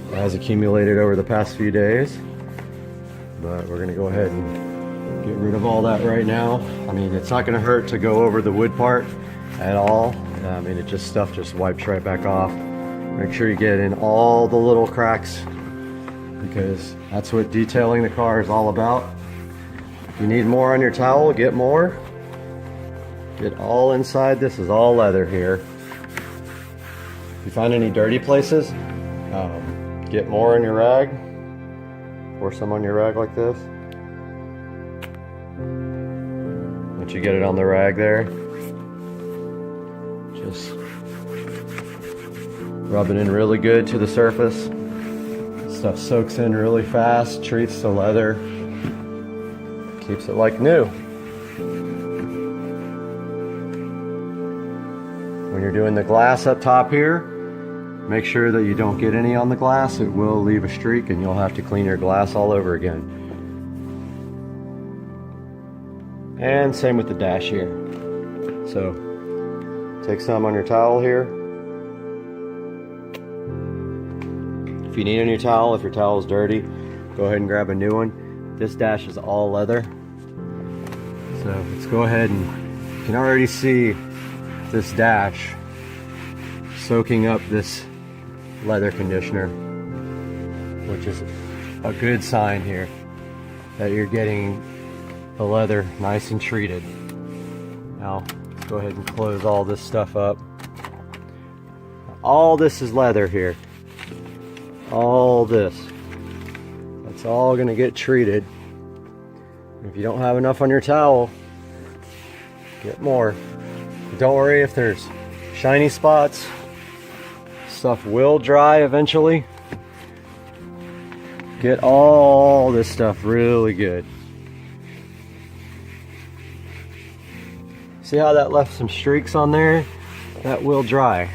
It has accumulated over the past few days, but we're going to go ahead and get rid of all that right now. I mean, it's not going to hurt to go over the wood part at all. I mean, it just stuff just wipes right back off. Make sure you get in all the little cracks, because that's what detailing the car is all about. If you need more on your towel, get more. Get all inside. This is all leather here. If you find any dirty places, get more on your rag. Pour some on your rag like this. Once you get it on the rag there, just rub it in really good to the surface. Stuff soaks in really fast, treats the leather, keeps it like new. When you're doing the glass up top here, make sure that you don't get any on the glass. It will leave a streak and you'll have to clean your glass all over again. And same with the dash here. So take some on your towel here. If you need a new towel, if your towel is dirty, go ahead and grab a new one. This dash is all leather. So let's go ahead and you can already see this dash soaking up this leather conditioner, which is a good sign here that you're getting the leather nice and treated. Now let's go ahead and close all this stuff up. All this is leather here. All this. That's all going to get treated. If you don't have enough on your towel, get more. Don't worry if there's shiny spots. Stuff will dry eventually. Get all this stuff really good. See how that left some streaks on there? That will dry.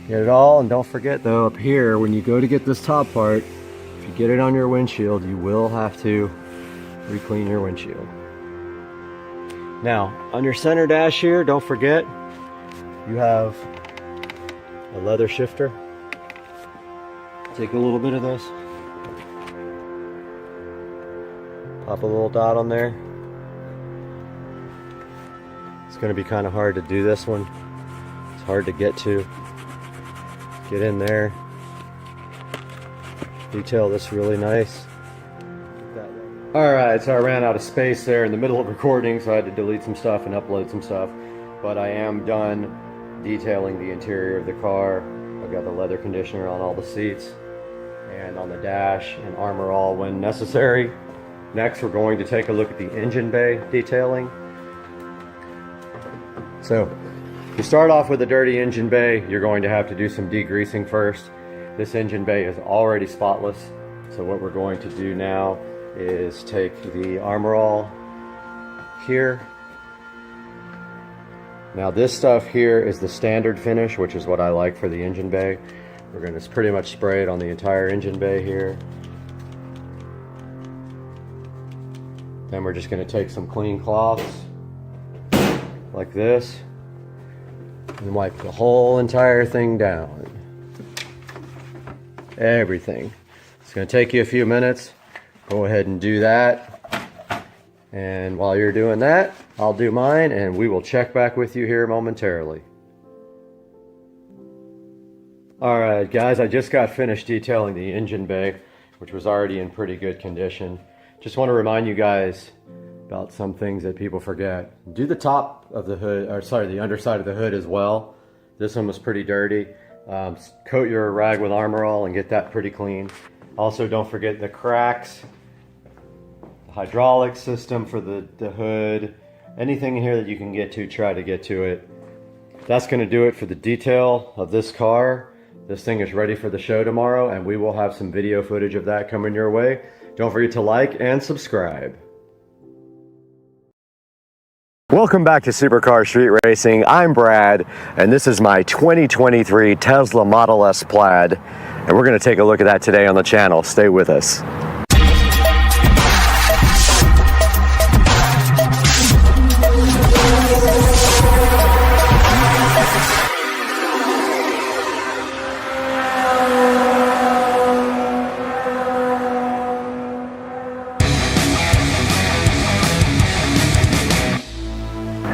Get it all, and don't forget though, up here when you go to get this top part, if you get it on your windshield, you will have to re-clean your windshield. Now, on your center dash here, don't forget, you have a leather shifter. Take a little bit of this. Pop a little dot on there. It's going to be kind of hard to do this one. It's hard to get to. Get in there. Detail this really nice. Alright, so I ran out of space there in the middle of recording, so I had to delete some stuff and upload some stuff. But I am done detailing the interior of the car. I've got the leather conditioner on all the seats. and on the dash and armor all when necessary. Next, we're going to take a look at the engine bay detailing. So, to start off with the dirty engine bay, you're going to have to do some degreasing first. This engine bay is already spotless, so what we're going to do now is take the armor all here. Now this stuff here is the standard finish, which is what I like for the engine bay. We're going to pretty much spray it on the entire engine bay here. Then we're just going to take some clean cloths like this and wipe the whole entire thing down. Everything. It's going to take you a few minutes. Go ahead and do that. And while you're doing that, I'll do mine and we will check back with you here momentarily. Alright guys, I just got finished detailing the engine bay, which was already in pretty good condition. Just want to remind you guys about some things that people forget. Do the top of the hood, or sorry, the underside of the hood as well. This one was pretty dirty. Coat your rag with armor all and get that pretty clean. Also, don't forget the cracks, the hydraulic system for the hood, anything in here that you can get to, try to get to it. That's going to do it for the detail of this car. This thing is ready for the show tomorrow, and we will have some video footage of that coming your way. Don't forget to like and subscribe. Welcome back to Supercar Street Racing. I'm Brad, and this is my 2023 Tesla Model S Plaid, and we're going to take a look at that today on the channel. Stay with us.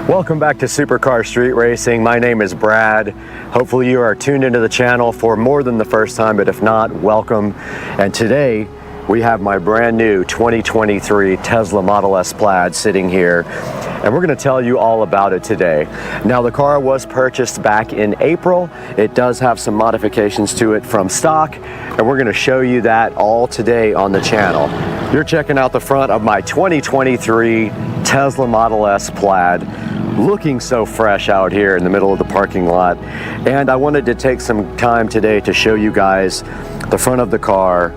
Welcome back to Supercar Street Racing. My name is Brad. Hopefully you are tuned into the channel for more than the first time, but if not, welcome. And today we have my brand new 2023 Tesla Model S Plaid sitting here, and we're going to tell you all about it today. Now, the car was purchased back in April. It does have some modifications to it from stock, and we're going to show you that all today on the channel. You're checking out the front of my 2023 Tesla Model S Plaid, looking so fresh out here in the middle of the parking lot. And I wanted to take some time today to show you guys the front of the car,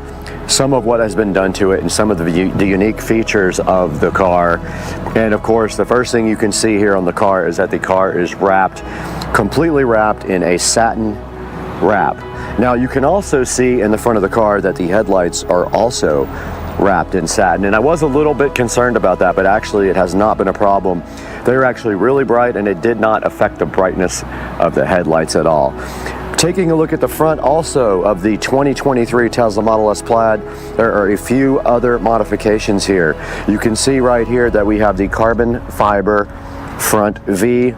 some of what has been done to it, and some of the unique features of the car. And of course, the first thing you can see here on the car is that the car is wrapped, completely wrapped in a satin wrap. Now you can also see in the front of the car that the headlights are also wrapped in satin, and I was a little bit concerned about that, but actually it has not been a problem. They're actually really bright, and it did not affect the brightness of the headlights at all. Taking a look at the front also of the 2023 Tesla Model S Plaid, there are a few other modifications here. You can see right here that we have the carbon fiber front V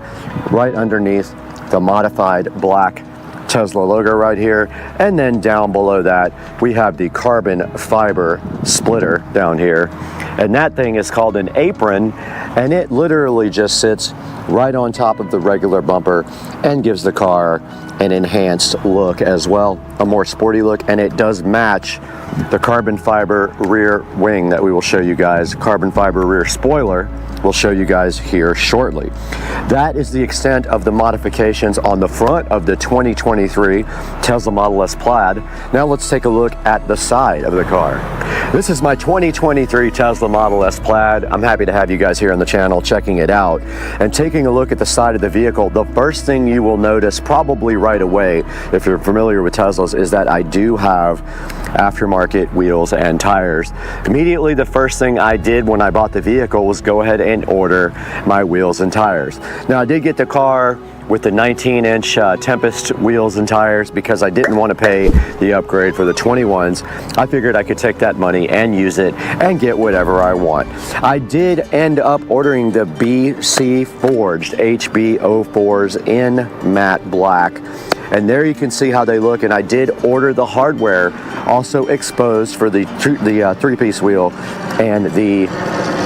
right underneath the modified black Tesla logo right here, and then down below that we have the carbon fiber splitter down here, and that thing is called an apron, and it literally just sits right on top of the regular bumper and gives the car an enhanced look as well, a more sporty look, and it does match the carbon fiber rear wing that we will show you guys, carbon fiber rear spoiler we'll show you guys here shortly. That is the extent of the modifications on the front of the 2023 Tesla Model S Plaid. Now let's take a look at the side of the car. This is my 2023 Tesla Model S Plaid. I'm happy to have you guys here on the channel checking it out. And taking a look at the side of the vehicle, the first thing you will notice probably right away, if you're familiar with Teslas, is that I do have aftermarket wheels and tires. Immediately, the first thing I did when I bought the vehicle was go ahead and order my wheels and tires. Now, I did get the car with the 19-inch Tempest wheels and tires because I didn't want to pay the upgrade for the 21s. I figured I could take that money and use it and get whatever I want. I did end up ordering the BC Forged HB04s in matte black. And there you can see how they look, and I did order the hardware also exposed for the three-piece wheel and the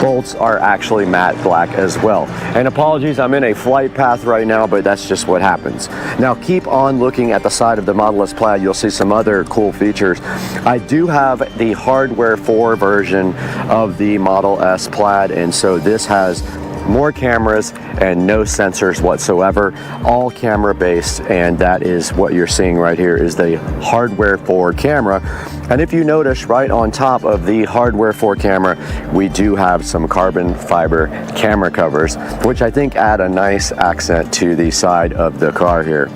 bolts are actually matte black as well. And apologies, I'm in a flight path right now, but that's just what happens. Now keep on looking at the side of the Model S Plaid. You'll see some other cool features. I do have the hardware 4 version of the Model S Plaid, and so this has more cameras and no sensors whatsoever, all camera based, and that is what you're seeing right here is the hardware 4 camera. And if you notice, right on top of the hardware 4 camera, we do have some carbon fiber camera covers, which I think add a nice accent to the side of the car here.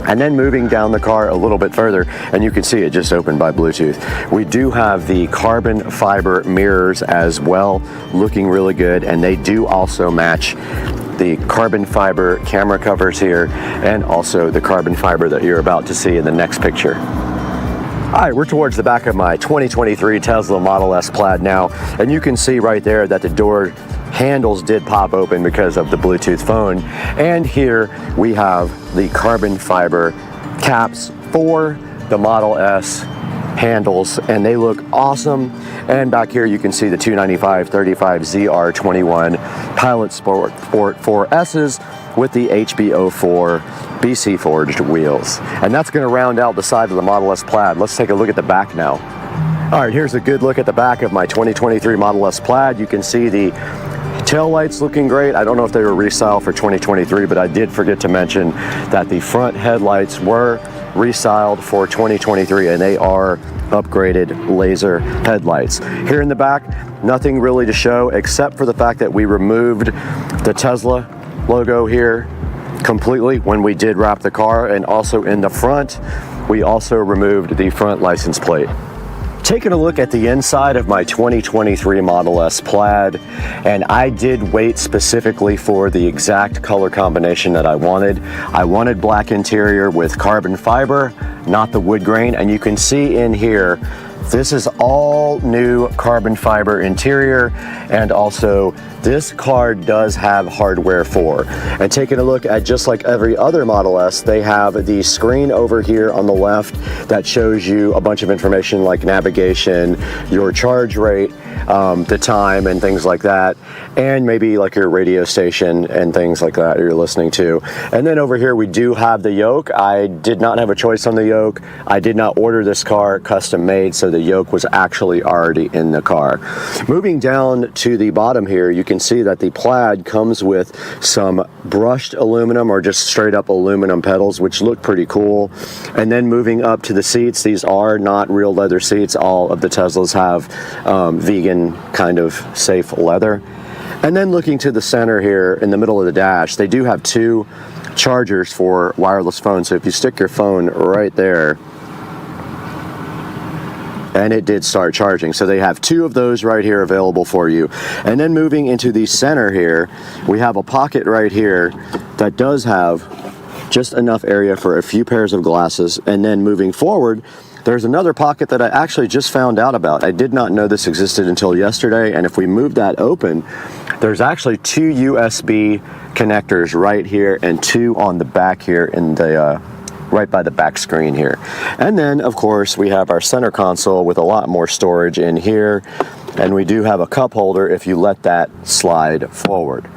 And then moving down the car a little bit further, and you can see it just opened by Bluetooth. We do have the carbon fiber mirrors as well, looking really good, and they do also match the carbon fiber camera covers here, and also the carbon fiber that you're about to see in the next picture. All right, we're towards the back of my 2023 Tesla Model S Plaid now, and you can see right there that the door handles did pop open because of the Bluetooth phone. And here we have the carbon fiber caps for the Model S handles, and they look awesome. And back here you can see the 295/35 ZR21 Pilot Sport 4S's with the HB04 BC forged wheels. And that's going to round out the side of the Model S Plaid. Let's take a look at the back now. All right, here's a good look at the back of my 2023 Model S Plaid. You can see the tail lights looking great. I don't know if they were restyled for 2023, but I did forget to mention that the front headlights were restyled for 2023, and they are upgraded laser headlights. Here in the back, nothing really to show except for the fact that we removed the Tesla logo here completely when we did wrap the car, and also in the front, we also removed the front license plate. Taking a look at the inside of my 2023 Model S Plaid, and I did wait specifically for the exact color combination that I wanted. I wanted black interior with carbon fiber, not the wood grain, and you can see in here, this is all new carbon fiber interior, and also this car does have hardware 4. And taking a look at just like every other Model S, they have the screen over here on the left that shows you a bunch of information like navigation, your charge rate, the time and things like that, and maybe like your radio station and things like that you're listening to. And then over here we do have the yoke. I did not have a choice on the yoke. I did not order this car custom made, so the yoke was actually already in the car. Moving down to the bottom here, you can see that the Plaid comes with some brushed aluminum or just straight up aluminum pedals, which look pretty cool. And then moving up to the seats, these are not real leather seats. All of the Teslas have vegan kind of safe leather. And then looking to the center here in the middle of the dash, they do have 2 chargers for wireless phones. So if you stick your phone right there, and it did start charging. So they have 2 of those right here available for you. And then moving into the center here, we have a pocket right here that does have just enough area for a few pairs of glasses. And then moving forward, there's another pocket that I actually just found out about. I did not know this existed until yesterday, and if we move that open, there's actually 2 USB connectors right here and 2 on the back here in the right by the back screen here. And then of course we have our center console with a lot more storage in here, and we do have a cup holder if you let that slide forward.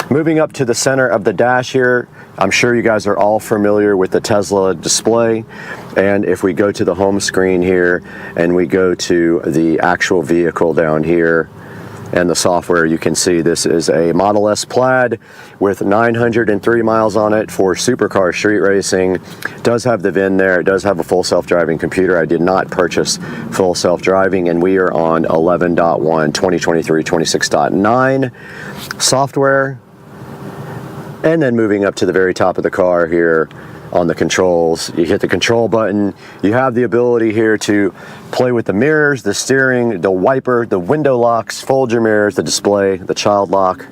Moving up to the center of the dash here, I'm sure you guys are all familiar with the Tesla display, and if we go to the home screen here and we go to the actual vehicle down here and the software, you can see this is a Model S Plaid with 903 miles on it for supercar street racing. It does have the VIN there. It does have a full self-driving computer. I did not purchase full self-driving, and we are on 11.1 2023 26.9 software. And then moving up to the very top of the car here on the controls, you hit the control button. You have the ability here to play with the mirrors, the steering, the wiper, the window locks, fold your mirrors, the display, the child lock.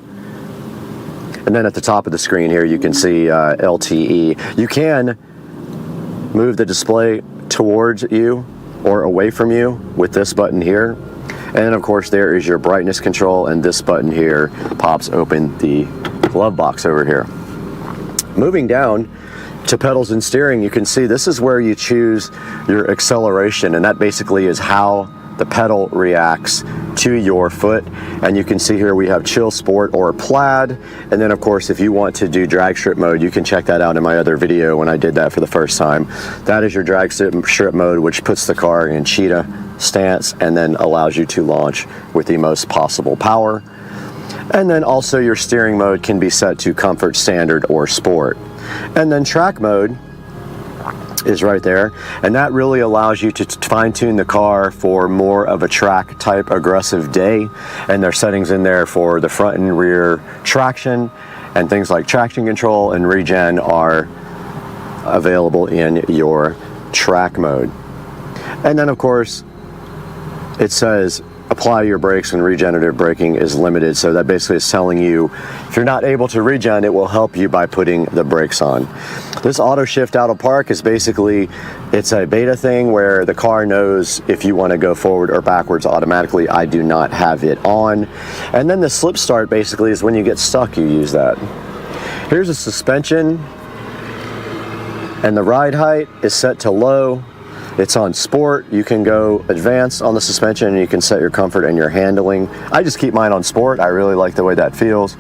And then at the top of the screen here, you can see LTE. You can move the display towards you or away from you with this button here. And of course, there is your brightness control, and this button here pops open the glove box over here. Moving down to pedals and steering, you can see this is where you choose your acceleration, and that basically is how the pedal reacts to your foot. And you can see here we have chill, sport, or plaid. And then of course, if you want to do drag strip mode, you can check that out in my other video when I did that for the first time. That is your drag strip mode, which puts the car in cheetah stance and then allows you to launch with the most possible power. And then also your steering mode can be set to comfort, standard, or sport. And then track mode is right there, and that really allows you to fine-tune the car for more of a track type aggressive day. And there's settings in there for the front and rear traction, and things like traction control and regen are available in your track mode. And then of course it says apply your brakes when regenerative braking is limited. So that basically is telling you if you're not able to regen, it will help you by putting the brakes on. This auto shift out of park is basically, it's a beta thing where the car knows if you want to go forward or backwards automatically. I do not have it on. And then the slip start basically is when you get stuck, you use that. Here's a suspension, and the ride height is set to low. It's on sport. You can go advanced on the suspension and you can set your comfort and your handling. I just keep mine on sport. I really like the way that feels.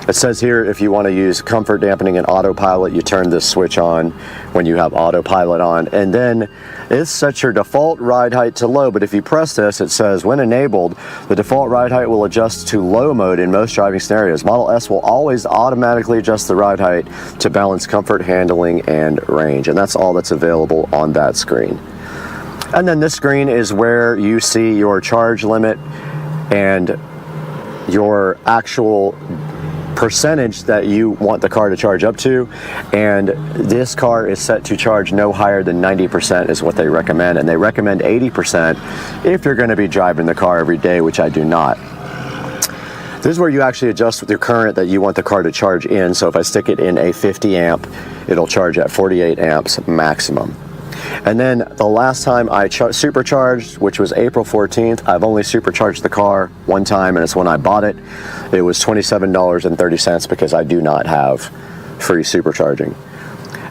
It says here if you want to use comfort dampening and autopilot, you turn this switch on when you have autopilot on. And then it sets your default ride height to low, but if you press this, it says when enabled, the default ride height will adjust to low mode in most driving scenarios. Model S will always automatically adjust the ride height to balance comfort, handling, and range. And that's all that's available on that screen. And then this screen is where you see your charge limit and your actual percentage that you want the car to charge up to. And this car is set to charge no higher than 90% is what they recommend. And they recommend 80% if you're going to be driving the car every day, which I do not. This is where you actually adjust with your current that you want the car to charge in. So if I stick it in a 50 amp, it'll charge at 48 amps maximum. And then the last time I supercharged, which was April 14th, I've only supercharged the car one time, and it's when I bought it. It was $27.30 because I do not have free supercharging.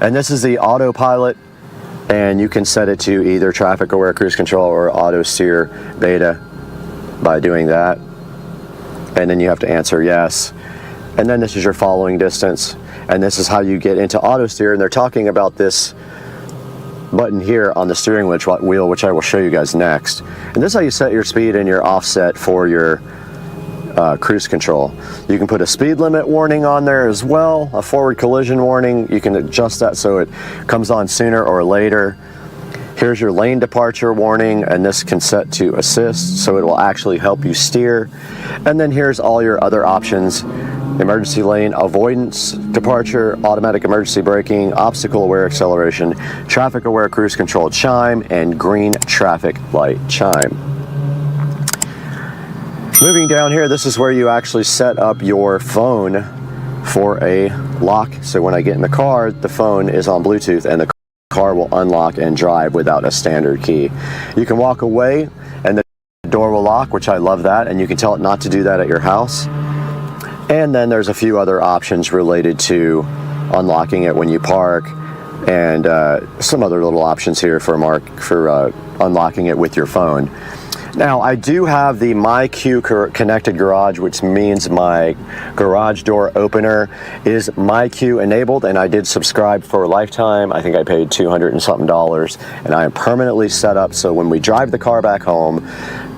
And this is the autopilot, and you can set it to either traffic aware cruise control or auto steer beta by doing that. And then you have to answer yes. And then this is your following distance, and this is how you get into auto steer. And they're talking about this button here on the steering wheel, which I will show you guys next. And this is how you set your speed and your offset for your cruise control. You can put a speed limit warning on there as well, a forward collision warning. You can adjust that so it comes on sooner or later. Here's your lane departure warning, and this can set to assist, so it will actually help you steer. And then here's all your other options: emergency lane avoidance departure, automatic emergency braking, obstacle aware acceleration, traffic aware cruise control chime, and green traffic light chime. Moving down here, this is where you actually set up your phone for a lock. So when I get in the car, the phone is on Bluetooth and the car will unlock and drive without a standard key. You can walk away and the door will lock, which I love that, and you can tell it not to do that at your house. And then there's a few other options related to unlocking it when you park, and some other little options here for unlocking it with your phone. Now, I do have the MyQ connected garage, which means my garage door opener is MyQ enabled, and I did subscribe for a lifetime. I think I paid $200 and something, and I am permanently set up so when we drive the car back home,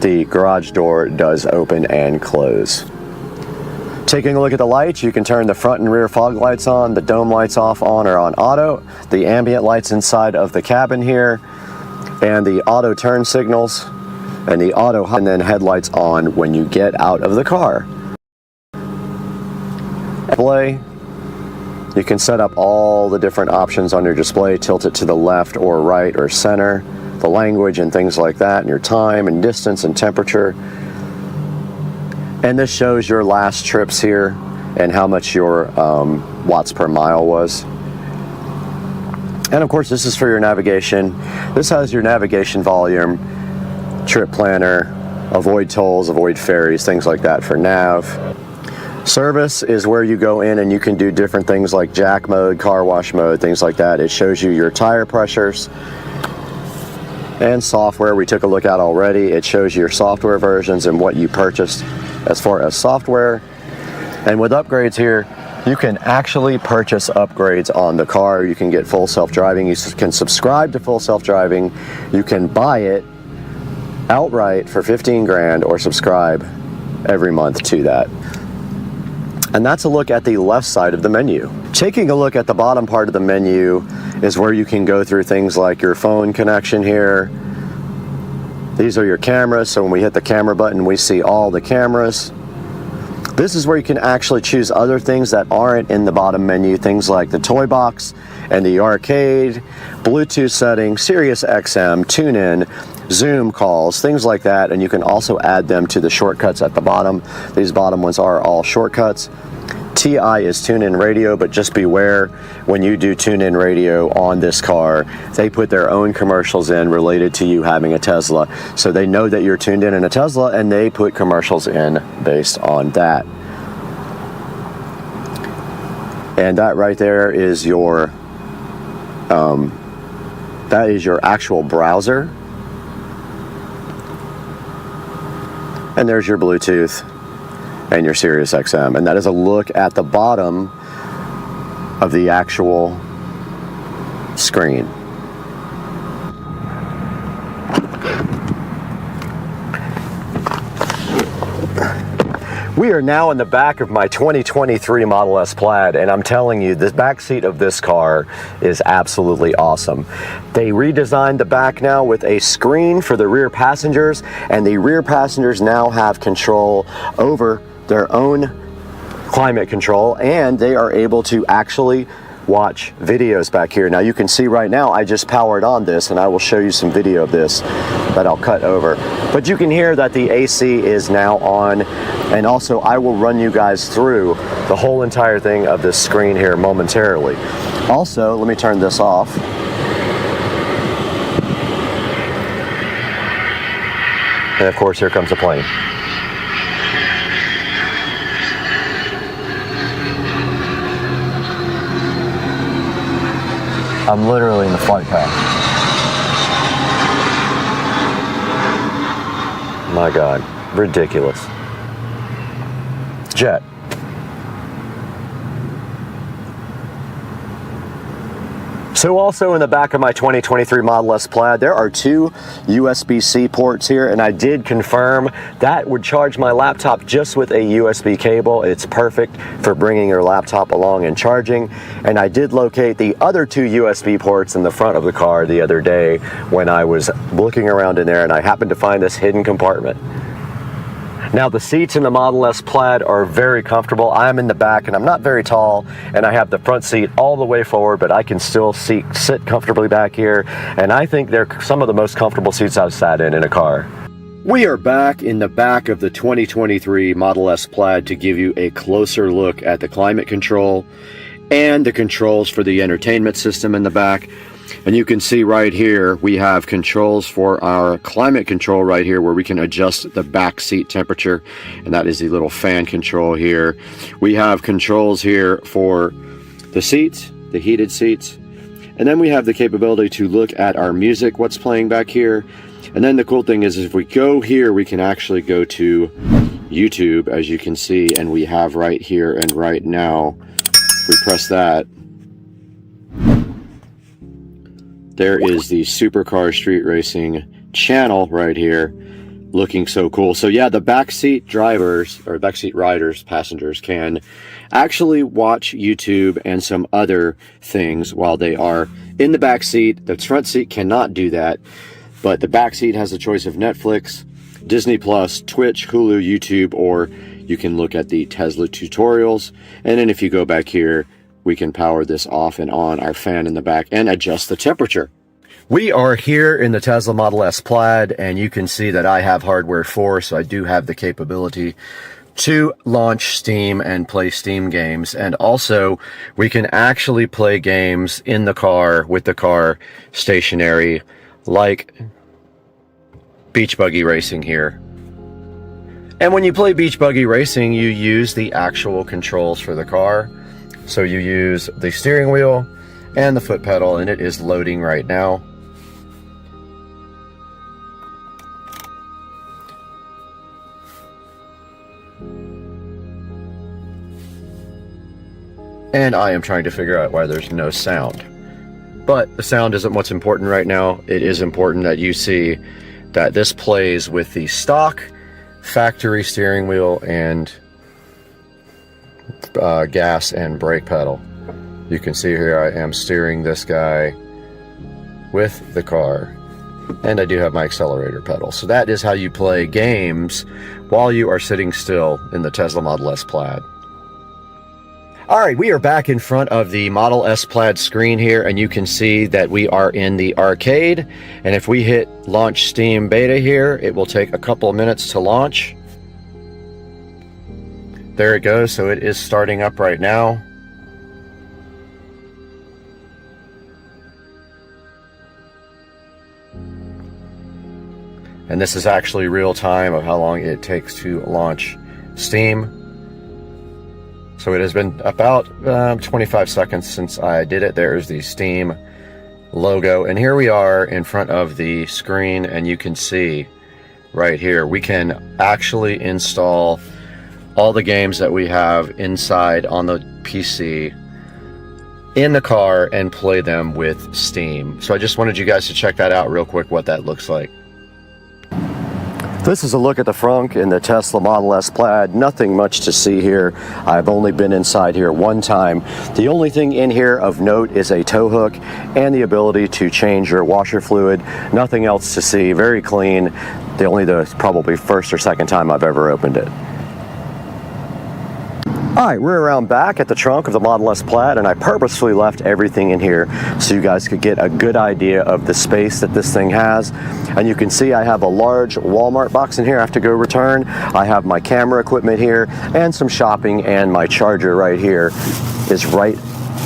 the garage door does open and close. Taking a look at the lights, you can turn the front and rear fog lights on, the dome lights off, on or on auto, the ambient lights inside of the cabin here, and the auto turn signals, and the auto, and then headlights on when you get out of the car. Display, you can set up all the different options on your display, tilt it to the left or right or center, the language and things like that, and your time and distance and temperature. And this shows your last trips here and how much your watts per mile was. And of course, this is for your navigation. This has your navigation volume, trip planner, avoid tolls, avoid ferries, things like that for nav. Service is where you go in and you can do different things like jack mode, car wash mode, things like that. It shows you your tire pressures. And software we took a look at already. It shows your software versions and what you purchased as far as software. And with upgrades here, you can actually purchase upgrades on the car. You can get full self-driving. You can subscribe to full self-driving. You can buy it outright for 15 grand or subscribe every month to that. And that's a look at the left side of the menu. Taking a look at the bottom part of the menu is where you can go through things like your phone connection here. These are your cameras, so when we hit the camera button, we see all the cameras. This is where you can actually choose other things that aren't in the bottom menu, things like the toy box and the arcade, Bluetooth settings, Sirius XM, tune-in, Zoom calls, things like that, and you can also add them to the shortcuts at the bottom. These bottom ones are all shortcuts. TI is tune-in radio, but just beware when you do tune-in radio on this car, they put their own commercials in related to you having a Tesla. So they know that you're tuned in a Tesla and they put commercials in based on that. And that right there is your actual browser. And there's your Bluetooth and your Sirius XM, and that is a look at the bottom of the actual screen. We are now in the back of my 2023 Model S Plaid, and I'm telling you, the back seat of this car is absolutely awesome. They redesigned the back now with a screen for the rear passengers, and the rear passengers now have control over their own climate control, and they are able to actually watch videos back here. Now you can see right now I just powered on this, and I will show you some video of this that I'll cut over. But you can hear that the AC is now on, and also I will run you guys through the whole entire thing of this screen here momentarily. Also, let me turn this off. And of course, here comes the plane. I'm literally in the flight path. My God, ridiculous. Jet. So also in the back of my 2023 Model S Plaid, there are two USB-C ports here, and I did confirm that would charge my laptop just with a USB cable. It's perfect for bringing your laptop along and charging. And I did locate the other two USB ports in the front of the car the other day when I was looking around in there, and I happened to find this hidden compartment. Now the seats in the Model S Plaid are very comfortable. I'm in the back and I'm not very tall, and I have the front seat all the way forward, but I can still sit comfortably back here, and I think they're some of the most comfortable seats I've sat in a car. We are back in the back of the 2023 Model S Plaid to give you a closer look at the climate control and the controls for the entertainment system in the back. And you can see right here, we have controls for our climate control right here, where we can adjust the back seat temperature. And that is the little fan control here. We have controls here for the seats, the heated seats. And then we have the capability to look at our music, what's playing back here. And then the cool thing is if we go here, we can actually go to YouTube, as you can see. And we have right here and right now, if we press that, there is the Supercar Street Racing channel right here, looking so cool. So yeah, the backseat drivers, or backseat riders, passengers, can actually watch YouTube and some other things while they are in the back seat. The front seat cannot do that, but the back seat has a choice of Netflix, Disney Plus, Twitch, Hulu, YouTube, or you can look at the Tesla tutorials. And then if you go back here, we can power this off and on, our fan in the back, and adjust the temperature. We are here in the Tesla Model S Plaid, and you can see that I have hardware 4, so I do have the capability to launch Steam and play Steam games. And also, we can actually play games in the car with the car stationary, like Beach Buggy Racing here. And when you play Beach Buggy Racing, you use the actual controls for the car. So you use the steering wheel and the foot pedal, and it is loading right now. and I am trying to figure out why there's no sound. But the sound isn't what's important right now. It is important that you see that this plays with the stock factory steering wheel and gas and brake pedal. You can see here I am steering this guy with the car, and I do have my accelerator pedal. So that is how you play games while you are sitting still in the Tesla Model S Plaid. All right, we are back in front of the Model S Plaid screen here, and you can see that we are in the arcade. And if we hit launch Steam Beta here, it will take a couple of minutes to launch. There it goes, so it is starting up right now. And this is actually real time of how long it takes to launch Steam. So it has been about 25 seconds since I did it. There's the Steam logo. And here we are in front of the screen, and you can see right here, we can actually install all the games that we have inside on the PC in the car and play them with Steam. So I just wanted you guys to check that out real quick, what that looks like. This is a look at the frunk in the Tesla Model S Plaid. Nothing much to see here. I've only been inside here one time. The only thing in here of note is a tow hook and the ability to change your washer fluid. Nothing else to see. Very clean. The probably first or second time I've ever opened it. Alright, we're around back at the trunk of the Model S Plaid, and I purposefully left everything in here so you guys could get a good idea of the space that this thing has. And you can see I have a large Walmart box in here I have to go return. I have my camera equipment here and some shopping, and my charger right here is right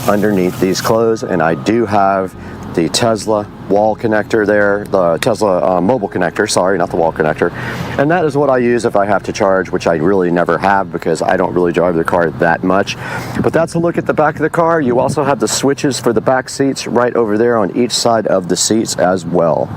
underneath these clothes. And I do have the Tesla wall connector there, the Tesla mobile connector, sorry, not the wall connector. And that is what I use if I have to charge, which I really never have because I don't really drive the car that much. But that's a look at the back of the car. You also have the switches for the back seats right over there on each side of the seats as well.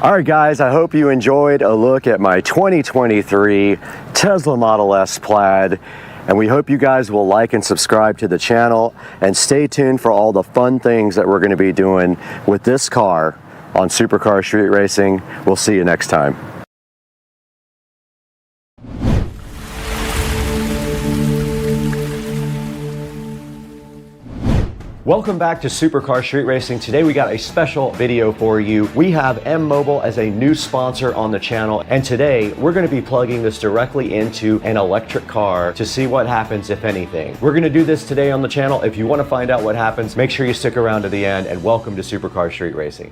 All right, guys, I hope you enjoyed a look at my 2023 Tesla Model S Plaid. And we hope you guys will like and subscribe to the channel, and stay tuned for all the fun things that we're going to be doing with this car on Supercar Street Racing. We'll see you next time. Welcome back to Supercar Street Racing. Today we got a special video for you. We have M-Mobile as a new sponsor on the channel, and today we're going to be plugging this directly into an electric car to see what happens, if anything. We're going to do this today on the channel. If you want to find out what happens, make sure you stick around to the end, and welcome to Supercar Street Racing.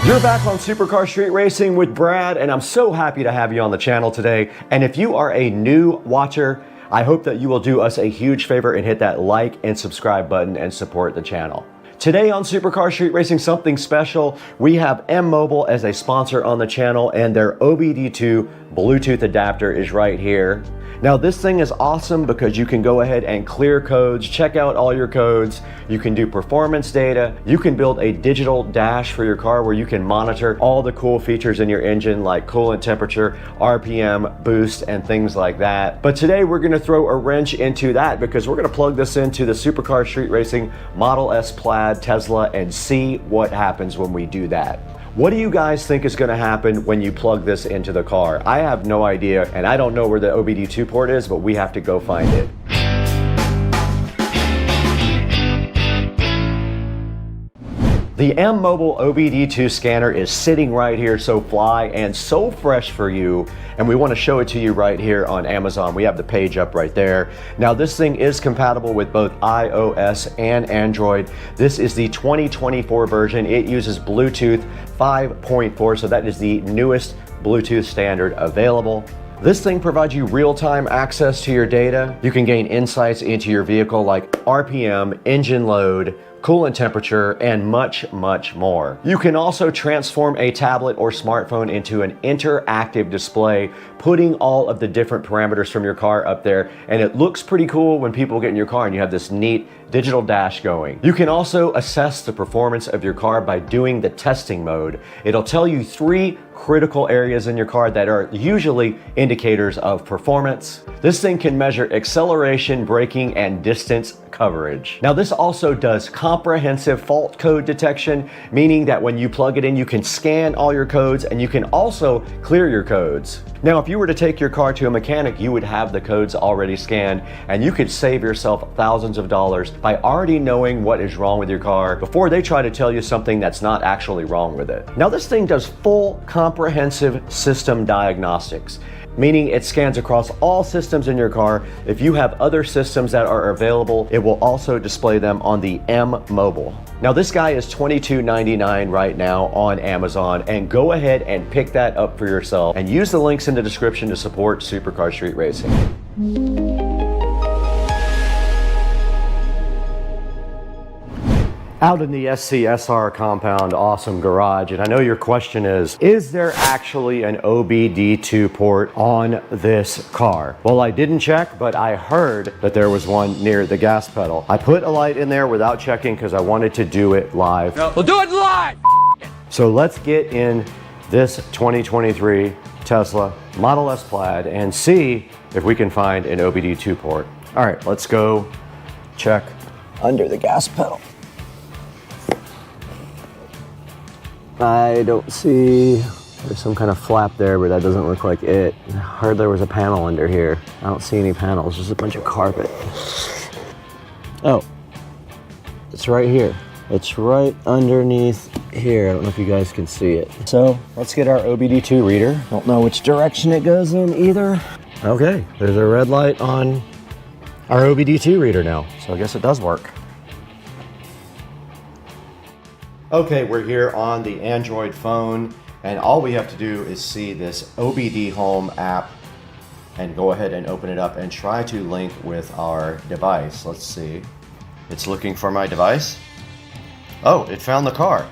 You're back on Supercar Street Racing with Brad, and I'm so happy to have you on the channel today. And if you are a new watcher, I hope that you will do us a huge favor and hit that like and subscribe button and support the channel. Today on Supercar Street Racing, something special. We have M-Mobile as a sponsor on the channel, and their OBD2 Bluetooth adapter is right here. Now this thing is awesome because you can go ahead and clear codes, check out all your codes, you can do performance data, you can build a digital dash for your car where you can monitor all the cool features in your engine like coolant temperature, RPM, boost, and things like that. But today we're going to throw a wrench into that because we're going to plug this into the Supercar Street Racing Model S Plaid Tesla and see what happens when we do that. What do you guys think is going to happen when you plug this into the car? I have no idea, and I don't know where the OBD2 port is, but we have to go find it. The M-Mobile OBD2 scanner is sitting right here, so fly and so fresh for you, and we want to show it to you right here on Amazon. We have the page up right there. Now this thing is compatible with both iOS and Android. This is the 2024 version. It uses Bluetooth 5.4, so that is the newest Bluetooth standard available. This thing provides you real-time access to your data. You can gain insights into your vehicle like RPM, engine load, coolant temperature, and much, much more. You can also transform a tablet or smartphone into an interactive display, putting all of the different parameters from your car up there, and it looks pretty cool when people get in your car and you have this neat digital dash going. You can also assess the performance of your car by doing the testing mode. It'll tell you 3 critical areas in your car that are usually indicators of performance. This thing can measure acceleration, braking, and distance coverage. Now, this also does comprehensive fault code detection, meaning that when you plug it in, you can scan all your codes and you can also clear your codes. Now, if you were to take your car to a mechanic, you would have the codes already scanned, and you could save yourself thousands of dollars by already knowing what is wrong with your car before they try to tell you something that's not actually wrong with it. Now, this thing does full comprehensive system diagnostics, meaning it scans across all systems in your car. If you have other systems that are available, it will also display them on the M Mobile. Now, this guy is $22.99 right now on Amazon, and go ahead and pick that up for yourself and use the links in the description to support Supercar Street Racing. Out in the SCSR compound, awesome garage, and I know your question is there actually an OBD2 port on this car? Well, I didn't check, but I heard that there was one near the gas pedal. I put a light in there without checking because I wanted to do it live. No, we'll do it live! So let's get in this 2023 Tesla Model S Plaid and see if we can find an OBD2 port. All right, let's go check under the gas pedal. I don't see, there's some kind of flap there, but that doesn't look like it. I heard there was a panel under here. I don't see any panels, just a bunch of carpet. Oh, it's right here. It's right underneath here. I don't know if you guys can see it. So let's get our OBD2 reader. Don't know which direction it goes in either. Okay, there's a red light on our OBD2 reader now, so I guess it does work. Okay, we're here on the Android phone, and all we have to do is see this OBD Home app and go ahead and open it up and try to link with our device. Let's see. It's looking for my device. Oh, it found the car.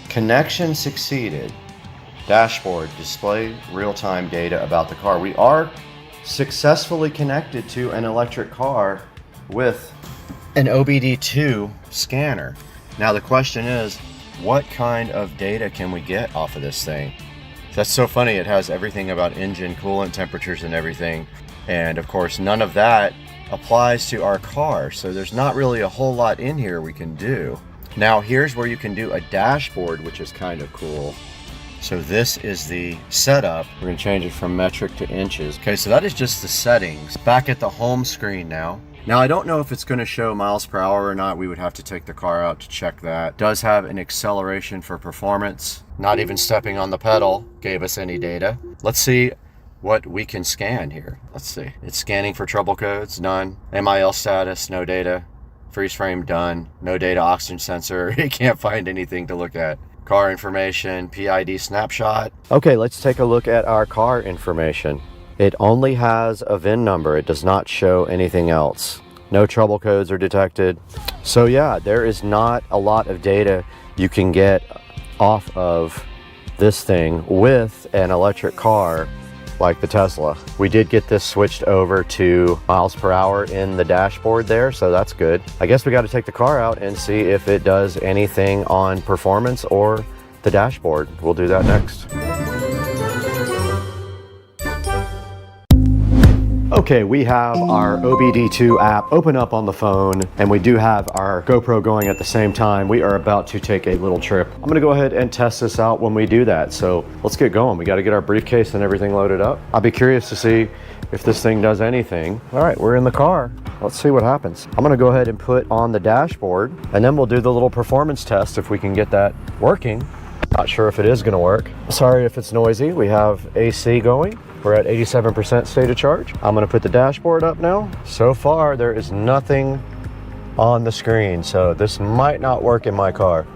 Connection succeeded. Dashboard, display real-time data about the car. We are successfully connected to an electric car with an OBD2 scanner. Now the question is, what kind of data can we get off of this thing? That's so funny, it has everything about engine, coolant temperatures and everything. And of course, none of that applies to our car. So there's not really a whole lot in here we can do. Now here's where you can do a dashboard, which is kind of cool. So this is the setup. We're gonna change it from metric to inches. Okay, so that is just the settings. Back at the home screen now. Now, I don't know if it's going to show miles per hour or not. We would have to take the car out to check that. It does have an acceleration for performance. Not even stepping on the pedal gave us any data. Let's see what we can scan here. Let's see. It's scanning for trouble codes, none. MIL status, no data. Freeze frame, done. No data, oxygen sensor. It can't find anything to look at. Car information, PID snapshot. Okay, let's take a look at our car information. It only has a VIN number. It does not show anything else. No trouble codes are detected. So yeah, there is not a lot of data you can get off of this thing with an electric car like the Tesla. We did get this switched over to miles per hour in the dashboard there, so that's good. I guess we got to take the car out and see if it does anything on performance or the dashboard. We'll do that next. Okay, we have our OBD2 app open up on the phone, and we do have our GoPro going at the same time. We are about to take a little trip. I'm gonna go ahead and test this out when we do that. So let's get going. We gotta get our briefcase and everything loaded up. I'll be curious to see if this thing does anything. All right, we're in the car. Let's see what happens. I'm gonna go ahead and put on the dashboard, and then we'll do the little performance test if we can get that working. Not sure if it is gonna work. Sorry if it's noisy. We have AC going. We're at 87% state of charge. I'm gonna put the dashboard up now. So far, there is nothing on the screen, so this might not work in my car.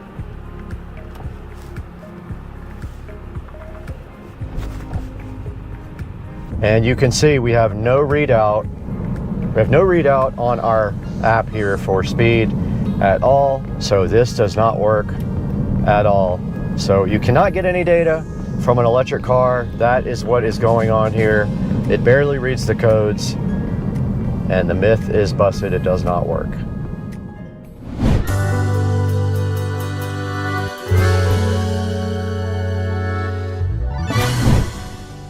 And you can see we have no readout. We have no readout on our app here for speed at all. So this does not work at all. So you cannot get any data from an electric car. That is what is going on here. It barely reads the codes, and the myth is busted. It does not work.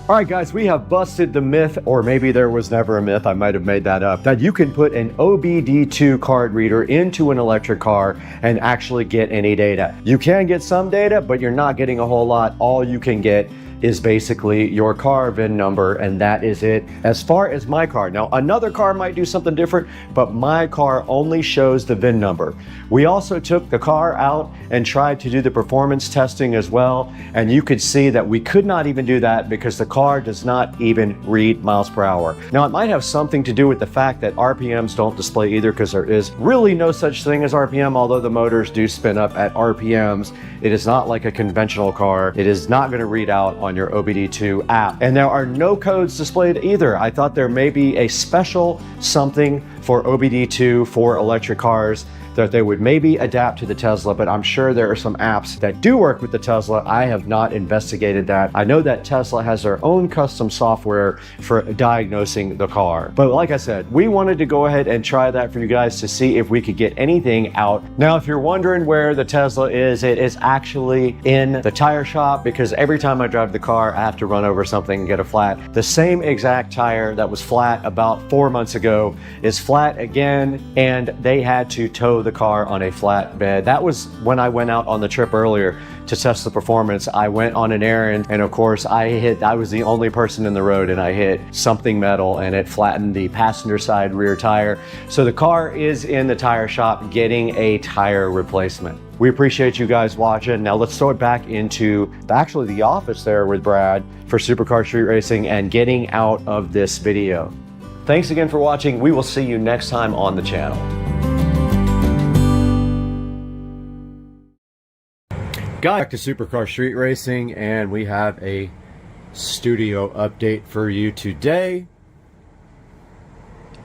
All right, guys, we have busted the myth, or maybe there was never a myth, I might have made that up, that you can put an OBD2 card reader into an electric car and actually get any data. You can get some data, but you're not getting a whole lot. All you can get is basically your car VIN number, and that is it as far as my car. Now, another car might do something different, but my car only shows the VIN number. We also took the car out and tried to do the performance testing as well, and you could see that we could not even do that because the car does not even read miles per hour. Now, it might have something to do with the fact that RPMs don't display either, because there is really no such thing as RPM, although the motors do spin up at RPMs. It is not like a conventional car. It is not going to read out on your OBD2 app. And there are no codes displayed either. I thought there may be a special something for OBD2 for electric cars that they would maybe adapt to the Tesla, but I'm sure there are some apps that do work with the Tesla. I have not investigated that. I know that Tesla has their own custom software for diagnosing the car. But like I said, we wanted to go ahead and try that for you guys to see if we could get anything out. Now, if you're wondering where the Tesla is, it is actually in the tire shop, because every time I drive the car, I have to run over something and get a flat. The same exact tire that was flat about 4 months ago is flat again, and they had to tow the car on a flat bed. That was when I went out on the trip earlier to test the performance. I went on an errand, and of course I was the only person in the road, and I hit something metal and it flattened the passenger side rear tire. So the car is in the tire shop getting a tire replacement. We appreciate you guys watching. Now let's throw it back into actually the office there with Brad for Supercar Street Racing and getting out of this video. Thanks again for watching. We will see you next time on the channel. Back to Supercar Street Racing, and we have a studio update for you today.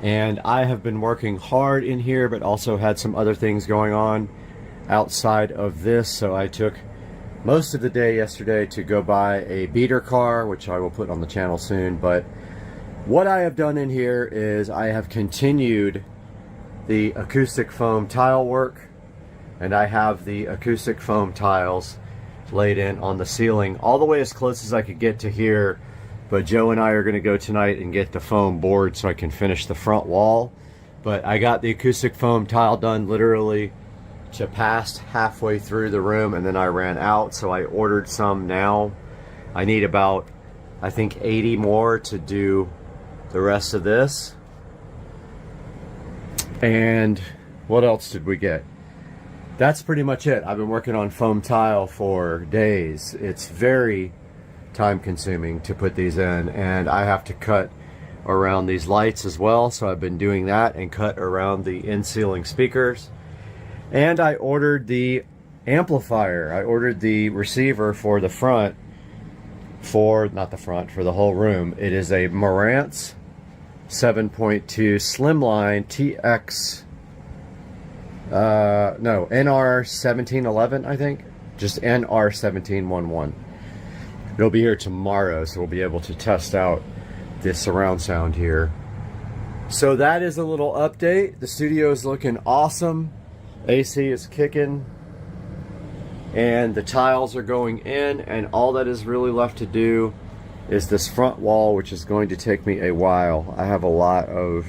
And I have been working hard in here, but also had some other things going on outside of this. So I took most of the day yesterday to go buy a beater car, which I will put on the channel soon. But what I have done in here is I have continued the acoustic foam tile work. And I have the acoustic foam tiles laid in on the ceiling all the way as close as I could get to here. But Joe and I are going to go tonight and get the foam board so I can finish the front wall. But I got the acoustic foam tile done literally to past halfway through the room, and then I ran out, so I ordered some now. I need about, I think, 80 more to do the rest of this. And what else did we get? That's pretty much it. I've been working on foam tile for days. It's very time consuming to put these in, and I have to cut around these lights as well, so I've been doing that, and cut around the in-ceiling speakers. And I ordered the amplifier. I ordered the receiver for the front, not the front, for the whole room. It is a Marantz 7.2 Slimline TX NR1711, I think. Just NR1711. It'll be here tomorrow, so we'll be able to test out this surround sound here. So that is a little update. The studio is looking awesome. AC is kicking. And the tiles are going in, and all that is really left to do is this front wall, which is going to take me a while. I have a lot of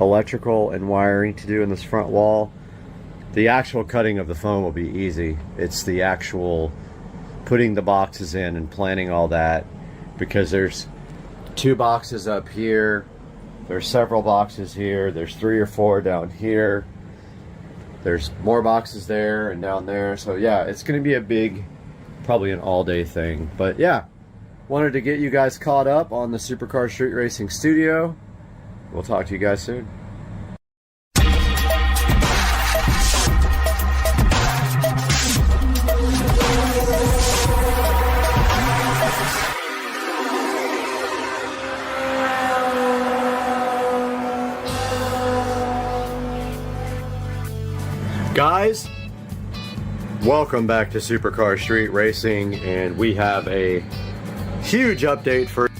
electrical and wiring to do in this front wall. The actual cutting of the foam will be easy. It's the actual putting the boxes in and planning all that, because there's 2 boxes up here, there's several boxes here, there's 3 or 4 down here, there's more boxes there and down there. So yeah, it's going to be a big, probably an all-day thing. But yeah, wanted to get you guys caught up on the Supercar Street Racing studio. We'll talk to you guys soon. Guys, welcome back to Supercar Street Racing, and we have a huge update for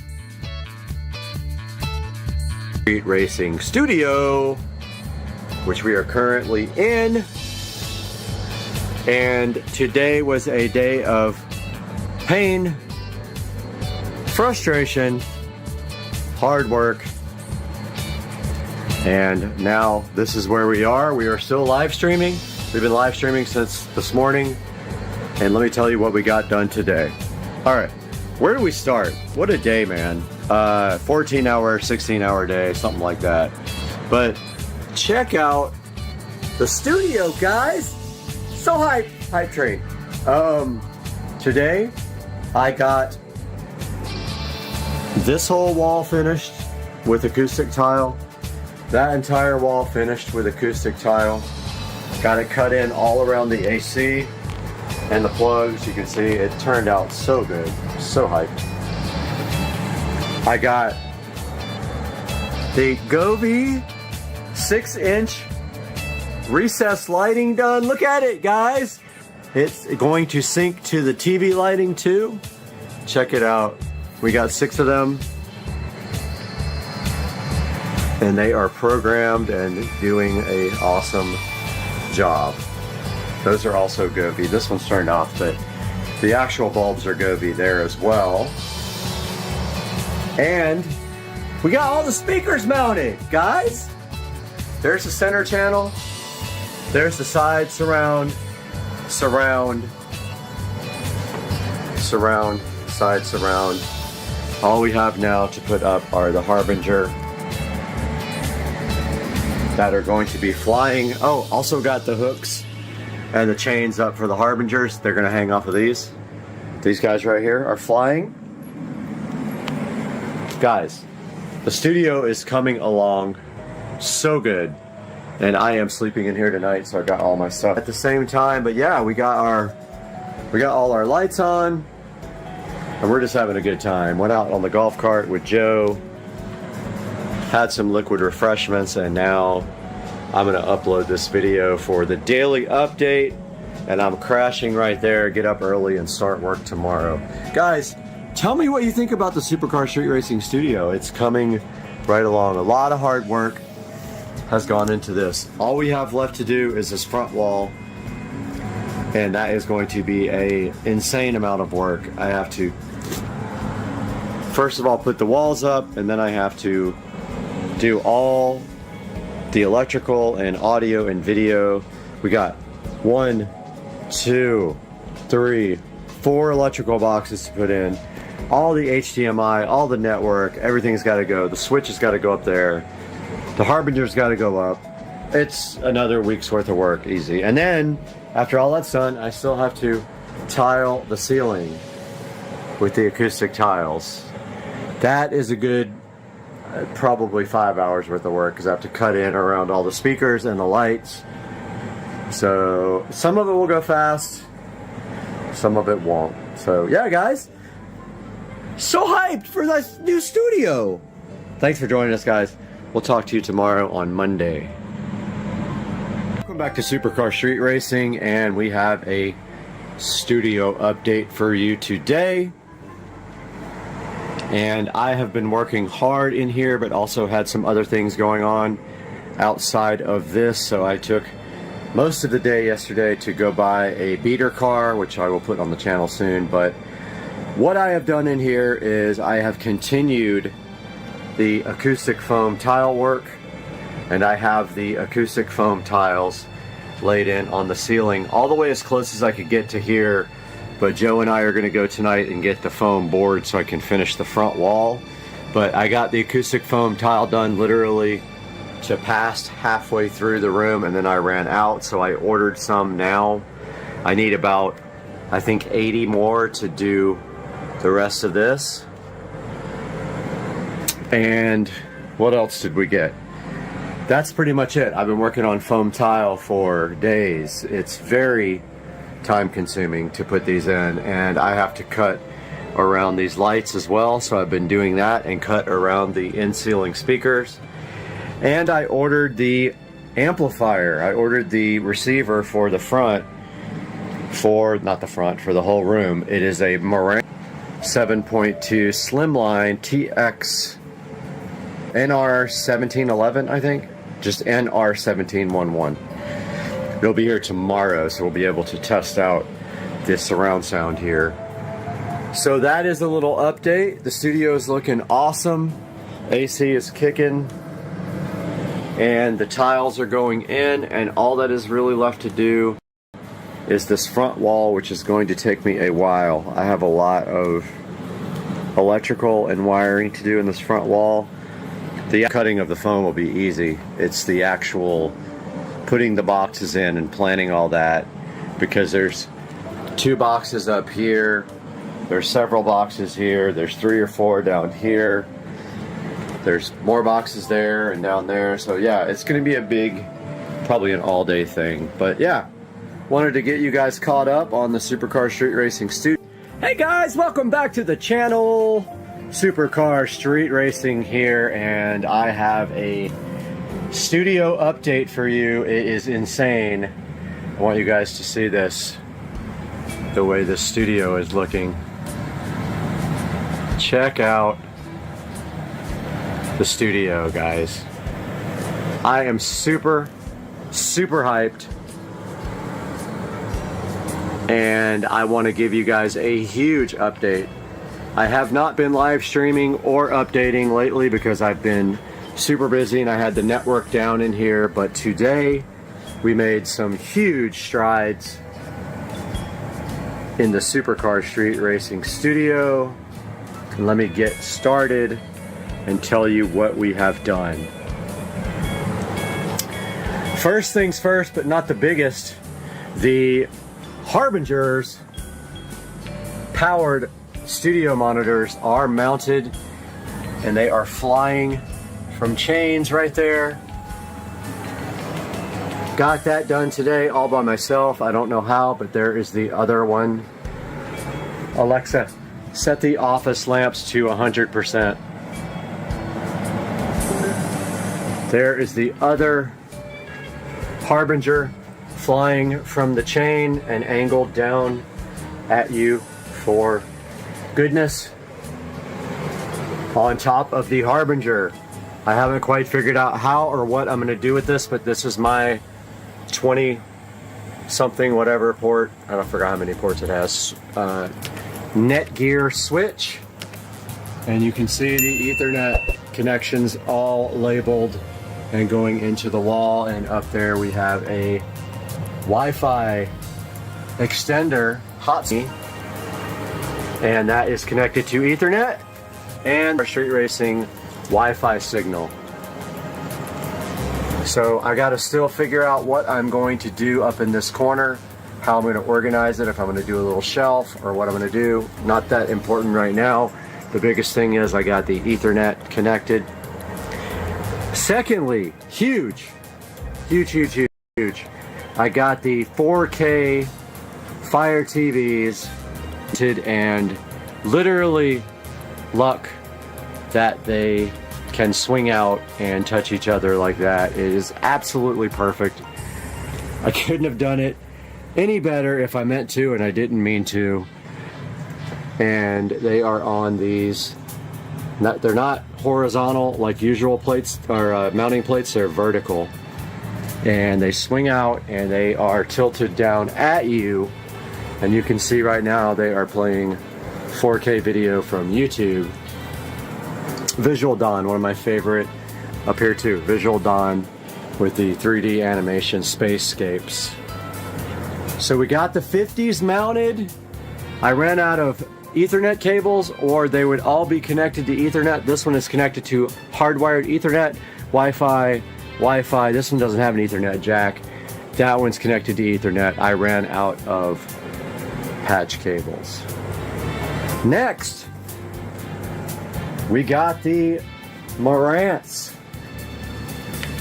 Street Racing Studio, which we are currently in. And today was a day of pain, frustration, hard work, and now this is where we are. We are still live streaming. We've been live streaming since this morning, and let me tell you what we got done today. All right, where do we start? What a day, man. 14-hour, 16-hour day, something like that. But check out the studio, guys. So hype train. Today I got this whole wall finished with acoustic tile. That entire wall finished with acoustic tile. Got it cut in all around the AC and the plugs. You can see it turned out so good. So hyped. I got the Govee 6-inch recessed lighting done. Look at it, guys. It's going to sync to the TV lighting too. Check it out. We got 6 of them, and they are programmed and doing an awesome job. Those are also Govee. This one's turned off, but the actual bulbs are Govee there as well. And we got all the speakers mounted, guys. There's the center channel. There's the side surround, side surround. All we have now to put up are the Harbinger that are going to be flying. Oh, also got the hooks and the chains up for the Harbingers. They're going to hang off of these. These guys right here are flying. Guys, the studio is coming along so good. And I am sleeping in here tonight, so I got all my stuff at the same time. But yeah, we got all our lights on, and we're just having a good time. Went out on the golf cart with Joe, had some liquid refreshments, and now I'm gonna upload this video for the daily update. And I'm crashing right there, get up early and start work tomorrow. Guys, tell me what you think about the Supercar Street Racing Studio. It's coming right along. A lot of hard work has gone into this. All we have left to do is this front wall, and that is going to be an insane amount of work. I have to first of all put the walls up, and then I have to do all the electrical and audio and video. We got 1, 2, 3, 4 electrical boxes to put in, all the HDMI, all the network, everything's got to go. The switch has got to go up there. The Harbinger's got to go up. It's another week's worth of work, easy. And then, after all that's done, I still have to tile the ceiling with the acoustic tiles. That is a good, probably 5 hours worth of work, because I have to cut in around all the speakers and the lights. So, some of it will go fast, some of it won't. So, yeah, guys. So hyped for this new studio. Thanks for joining us, guys. We'll talk to you tomorrow on Monday. Welcome back to Supercar Street Racing, and we have a studio update for you today. And I have been working hard in here, but also had some other things going on outside of this. So I took most of the day yesterday to go buy a beater car, which I will put on the channel soon. But what I have done in here is I have continued the acoustic foam tile work, and I have the acoustic foam tiles laid in on the ceiling all the way as close as I could get to here. But Joe and I are going to go tonight and get the foam board so I can finish the front wall. But I got the acoustic foam tile done literally to past halfway through the room, and then I ran out, so I ordered some now. I need about, I think, 80 more to do the rest of this. And what else did we get? That's pretty much it. I've been working on foam tile for days. It's very time consuming to put these in, and I have to cut around these lights as well, so I've been doing that, and cut around the in-ceiling speakers. And I ordered the amplifier. I ordered the receiver for the front, for the whole room. It is a Marantz 7.2 Slimline TX NR1711, I think. Just NR1711. It'll be here tomorrow, so we'll be able to test out this surround sound here. So that is a little update. The studio is looking awesome. AC is kicking. And the tiles are going in, and all that is really left to do is this front wall, which is going to take me a while. I have a lot of electrical and wiring to do in this front wall. The cutting of the foam will be easy. It's the actual putting the boxes in and planning all that, because there's 2 boxes up here, there's several boxes here, there's 3 or 4 down here, there's more boxes there and down there. So yeah, it's gonna be a big, probably an all-day thing. But yeah, wanted to get you guys caught up on the Supercar Street Racing Studio. Hey guys, welcome back to the channel. Supercar Street Racing here, and I have a studio update for you. It is insane. I want you guys to see this, the way this studio is looking. Check out the studio, guys. I am super hyped, and I want to give you guys a huge update. I have not been live streaming or updating lately because I've been super busy and I had the network down in here, but today we made some huge strides in the Supercar Street Racing Studio. And let me get started and tell you what we have done. First things first, but not the biggest, the Harbinger's powered studio monitors are mounted and they are flying from chains right there. Got that done today all by myself. I don't know how, but there is the other one. Alexa, set the office lamps to 100%. There is the other Harbinger flying from the chain and angled down at you for goodness. On top of the Harbinger. I haven't quite figured out how or what I'm going to do with this, but this is my 20 something whatever port. I don't forget how many ports it has. Netgear switch. And you can see the Ethernet connections all labeled and going into the wall, and up there we have a Wi-Fi extender hotspot, and that is connected to Ethernet and our street racing Wi-Fi signal. So I got to still figure out what I'm going to do up in this corner, how I'm going to organize it, if I'm going to do a little shelf or what I'm going to do. Not that important right now. The biggest thing is I got the Ethernet connected. Secondly, huge. I got the 4K Fire TVs, and literally luck that they can swing out and touch each other like that. It is absolutely perfect. I couldn't have done it any better if I meant to, and I didn't mean to. And they are on these, they're not horizontal like usual plates or mounting plates, they're vertical. And they swing out and they are tilted down at you. And you can see right now they are playing 4K video from YouTube. Visual Dawn, one of my favorite up here too. Visual Dawn with the 3D animation spacescapes. So we got the 50s mounted. I ran out of Ethernet cables, or they would all be connected to Ethernet. This one is connected to hardwired Ethernet, Wi-Fi. This one doesn't have an Ethernet jack. That one's connected to Ethernet. I ran out of patch cables. Next, we got the Marantz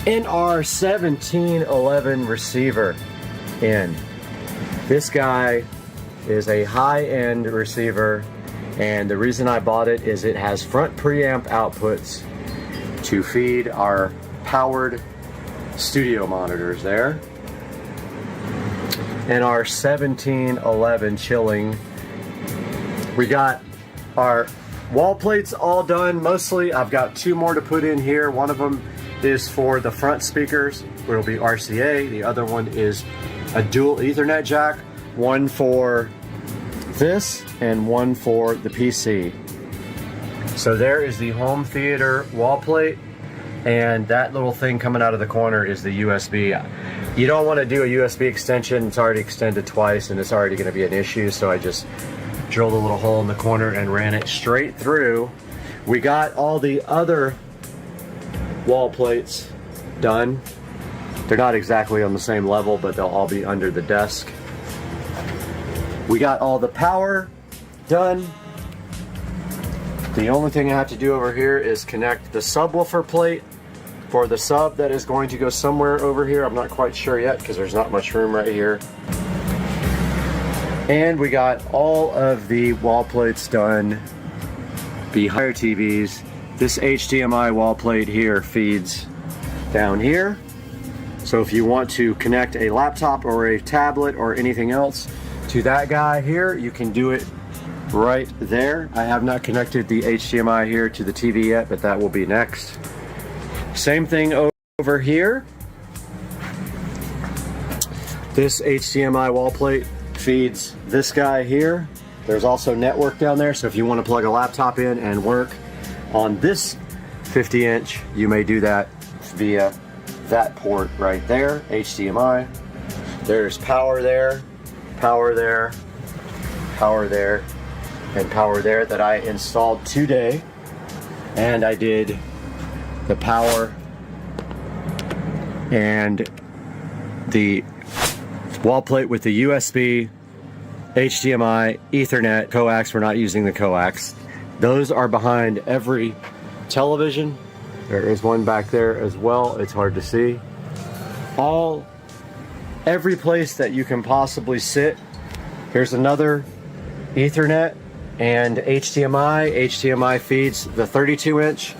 NR1711 receiver in. This guy is a high-end receiver, and the reason I bought it is it has front preamp outputs to feed our powered studio monitors there. And our 1711 chilling. We got our wall plates all done mostly. I've got 2 more to put in here. One of them is for the front speakers, where it'll be RCA. The other one is a dual Ethernet jack, one for this and one for the PC. So there is the home theater wall plate, and that little thing coming out of the corner is the USB. You don't want to do a USB extension. It's already extended twice and it's already going to be an issue, so I just drilled a little hole in the corner and ran it straight through. We got all the other wall plates done. They're not exactly on the same level, but they'll all be under the desk. We got all the power done. The only thing I have to do over here is connect the subwoofer plate for the sub that is going to go somewhere over here. I'm not quite sure yet because there's not much room right here. And we got all of the wall plates done behind TVs. This HDMI wall plate here feeds down here. So if you want to connect a laptop or a tablet or anything else to that guy here, you can do it right there. I have not connected the HDMI here to the TV yet, but that will be next. Same thing over here. This HDMI wall plate feeds this guy here. There's also network down there, so if you want to plug a laptop in and work on this 50-inch, you may do that via that port right there, HDMI. There's power there, power there, power there, and power there that I installed today. And I did the power and the wall plate with the USB, HDMI, Ethernet, coax. We're not using the coax. Those are behind every television. There is one back there as well. It's hard to see. Every place that you can possibly sit. Here's another Ethernet and HDMI. HDMI feeds the 32-inch,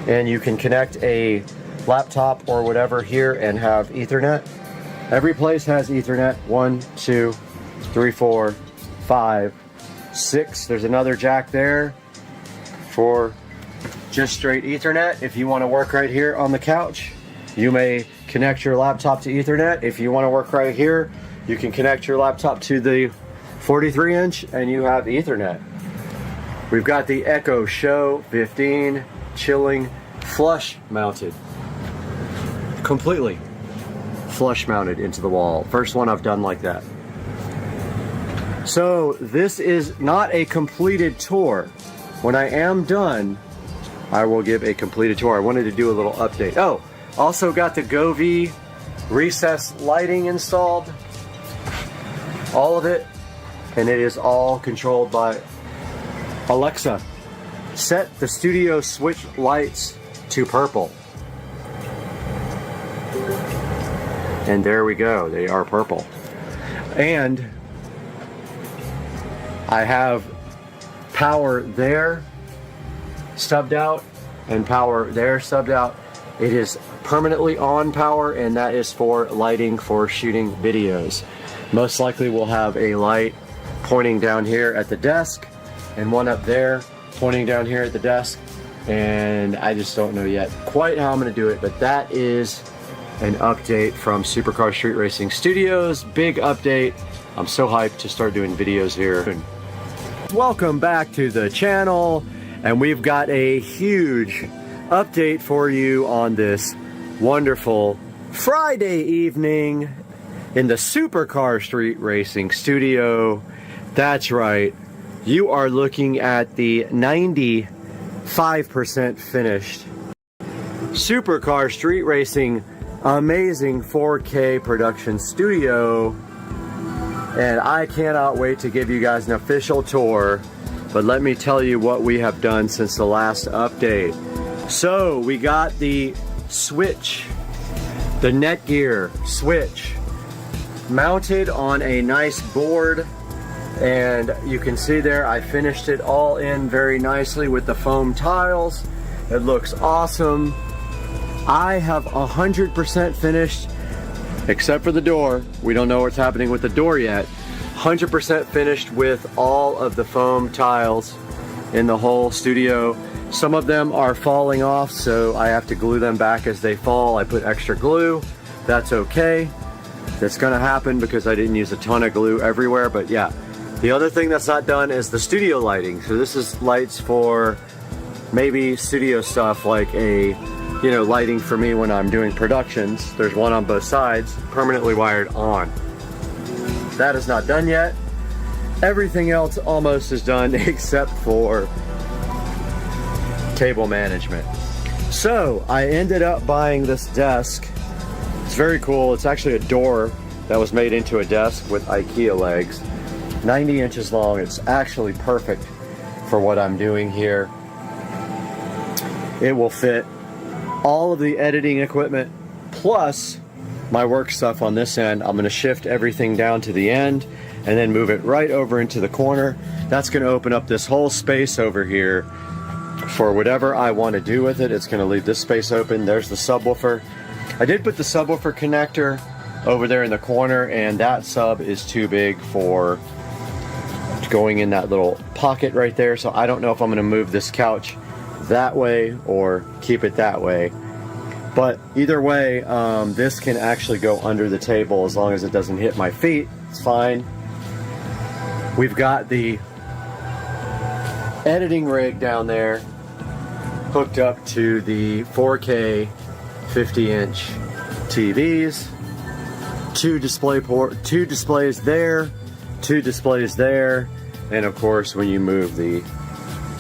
and you can connect a laptop or whatever here and have Ethernet. Every place has Ethernet. 1, 2, 3, 4, 5, 6. There's another jack there for just straight Ethernet. If you want to work right here on the couch, you may connect your laptop to Ethernet. If you want to work right here, you can connect your laptop to the 43-inch and you have Ethernet. We've got the Echo Show 15 chilling flush mounted. Completely flush mounted into the wall. First one I've done like that. So this is not a completed tour. When I am done, I will give a completed tour. I wanted to do a little update. Oh, also got the Govee recess lighting installed. All of it. And it is all controlled by Alexa. Set the studio switch lights to purple. And there we go. They are purple. And I have power there subbed out and power there subbed out. It is permanently on power, and that is for lighting for shooting videos. Most likely we'll have a light pointing down here at the desk and one up there pointing down here at the desk, and I just don't know yet quite how I'm going to do it, but that is an update from Supercar Street Racing Studios. Big update. I'm so hyped to start doing videos here. Welcome back to the channel, and we've got a huge update for you on this wonderful Friday evening in the Supercar Street Racing Studio. That's right, you are looking at the 95% finished Supercar Street Racing amazing 4K production studio, and I cannot wait to give you guys an official tour. But let me tell you what we have done since the last update. So we got the switch, the Netgear switch, mounted on a nice board, and you can see there I finished it all in very nicely with the foam tiles. It looks awesome. I have 100% finished, except for the door. We don't know what's happening with the door yet. 100% finished with all of the foam tiles in the whole studio. Some of them are falling off, so I have to glue them back as they fall. I put extra glue. That's okay. That's gonna happen because I didn't use a ton of glue everywhere, but yeah. The other thing that's not done is the studio lighting. So this is lights for maybe studio stuff, like a, you know, lighting for me when I'm doing productions. There's one on both sides, permanently wired on. That is not done yet. Everything else almost is done except for table management. So I ended up buying this desk. It's very cool. It's actually a door that was made into a desk with IKEA legs. 90 inches long. It's actually perfect for what I'm doing here. It will fit all of the editing equipment plus my work stuff on this end. I'm going to shift everything down to the end and then move it right over into the corner. That's going to open up this whole space over here for whatever I want to do with it. It's going to leave this space open. There's the subwoofer. I did put the subwoofer connector over there in the corner, and that sub is too big for going in that little pocket right there. So I don't know if I'm going to move this couch that way or keep it that way. But either way, this can actually go under the table as long as it doesn't hit my feet. It's fine. We've got the editing rig down there hooked up to the 4K 50-inch TVs. Two displays there, and of course when you move the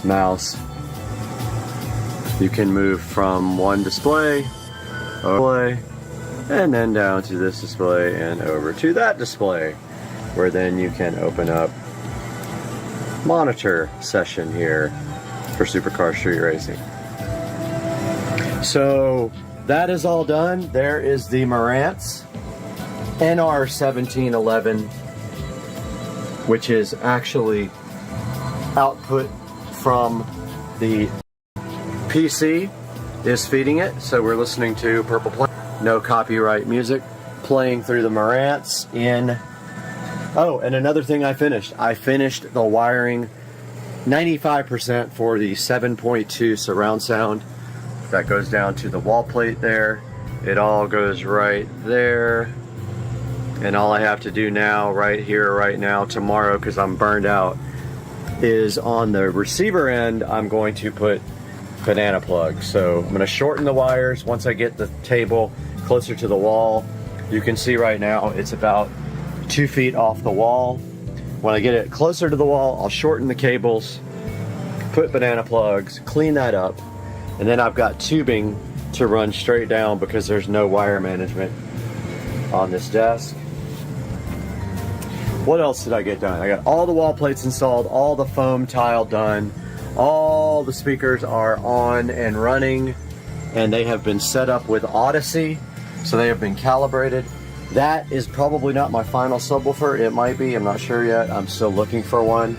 mouse, you can move from one display and then down to this display and over to that display, where then you can open up monitor session here for Supercar Street Racing. So that is all done. There is the Marantz NR1711, which is actually output from the PC is feeding it. So we're listening to Purple Planet. No copyright music playing through the Marantz in... Oh, and another thing I finished the wiring 95% for the 7.2 surround sound. That goes down to the wall plate there. It all goes right there. And all I have to do now, right here, right now, tomorrow, because I'm burned out, is on the receiver end, I'm going to put banana plugs. So I'm going to shorten the wires once I get the table closer to the wall. You can see right now it's about 2 feet off the wall. When I get it closer to the wall, I'll shorten the cables, put banana plugs, clean that up, and then I've got tubing to run straight down because there's no wire management on this desk. What else did I get done? I got all the wall plates installed, all the foam tile done, all the speakers are on and running, and they have been set up with Odyssey, so they have been calibrated. That is probably not my final subwoofer. It might be, I'm not sure yet. I'm still looking for one.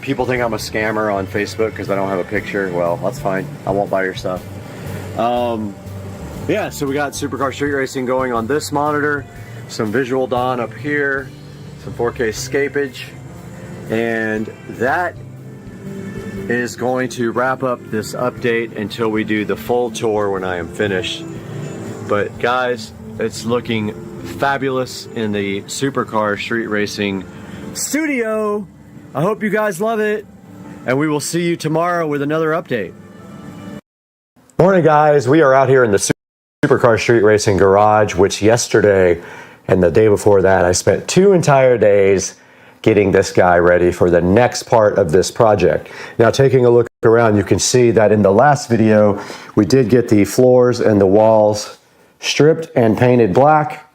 People think I'm a scammer on Facebook because I don't have a picture. Well, that's fine. I won't buy your stuff. Yeah, so we got Supercar Street Racing going on this monitor, some Visual Dawn up here, some 4K scapage, and that is going to wrap up this update until we do the full tour when I am finished. But guys, it's looking fabulous in the Supercar Street Racing studio. I hope you guys love it, and we will see you tomorrow with another update. Morning guys, we are out here in the Supercar Street Racing garage, which yesterday and the day before that I spent 2 entire days getting this guy ready for the next part of this project. Now taking a look around, you can see that in the last video we did get the floors and the walls stripped and painted black,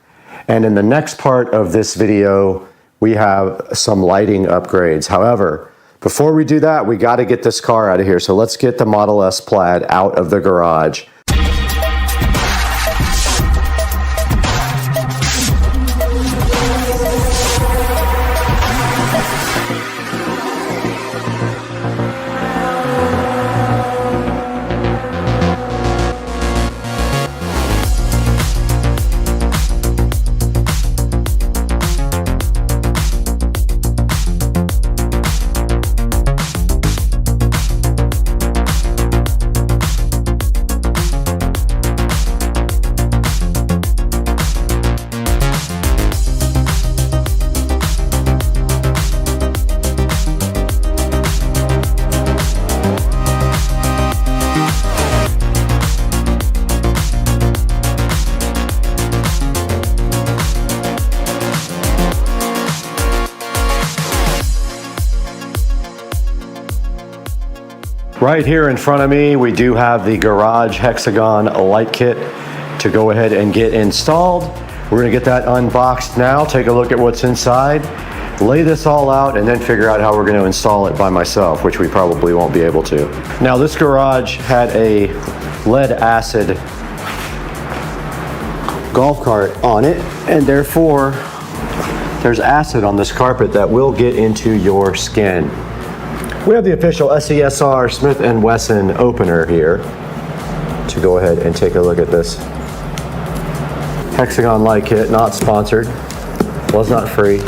and in the next part of this video we have some lighting upgrades. However, before we do that, we got to get this car out of here. So let's get the Model S Plaid out of the garage. Right here in front of me, we do have the garage hexagon light kit to go ahead and get installed. We're gonna get that unboxed now, take a look at what's inside, lay this all out, and then figure out how we're gonna install it by myself, which we probably won't be able to. Now, this garage had a lead acid golf cart on it, and therefore there's acid on this carpet that will get into your skin. We have the official SCSR Smith & Wesson opener here to go ahead and take a look at this hexagon light kit. Not sponsored, was not free.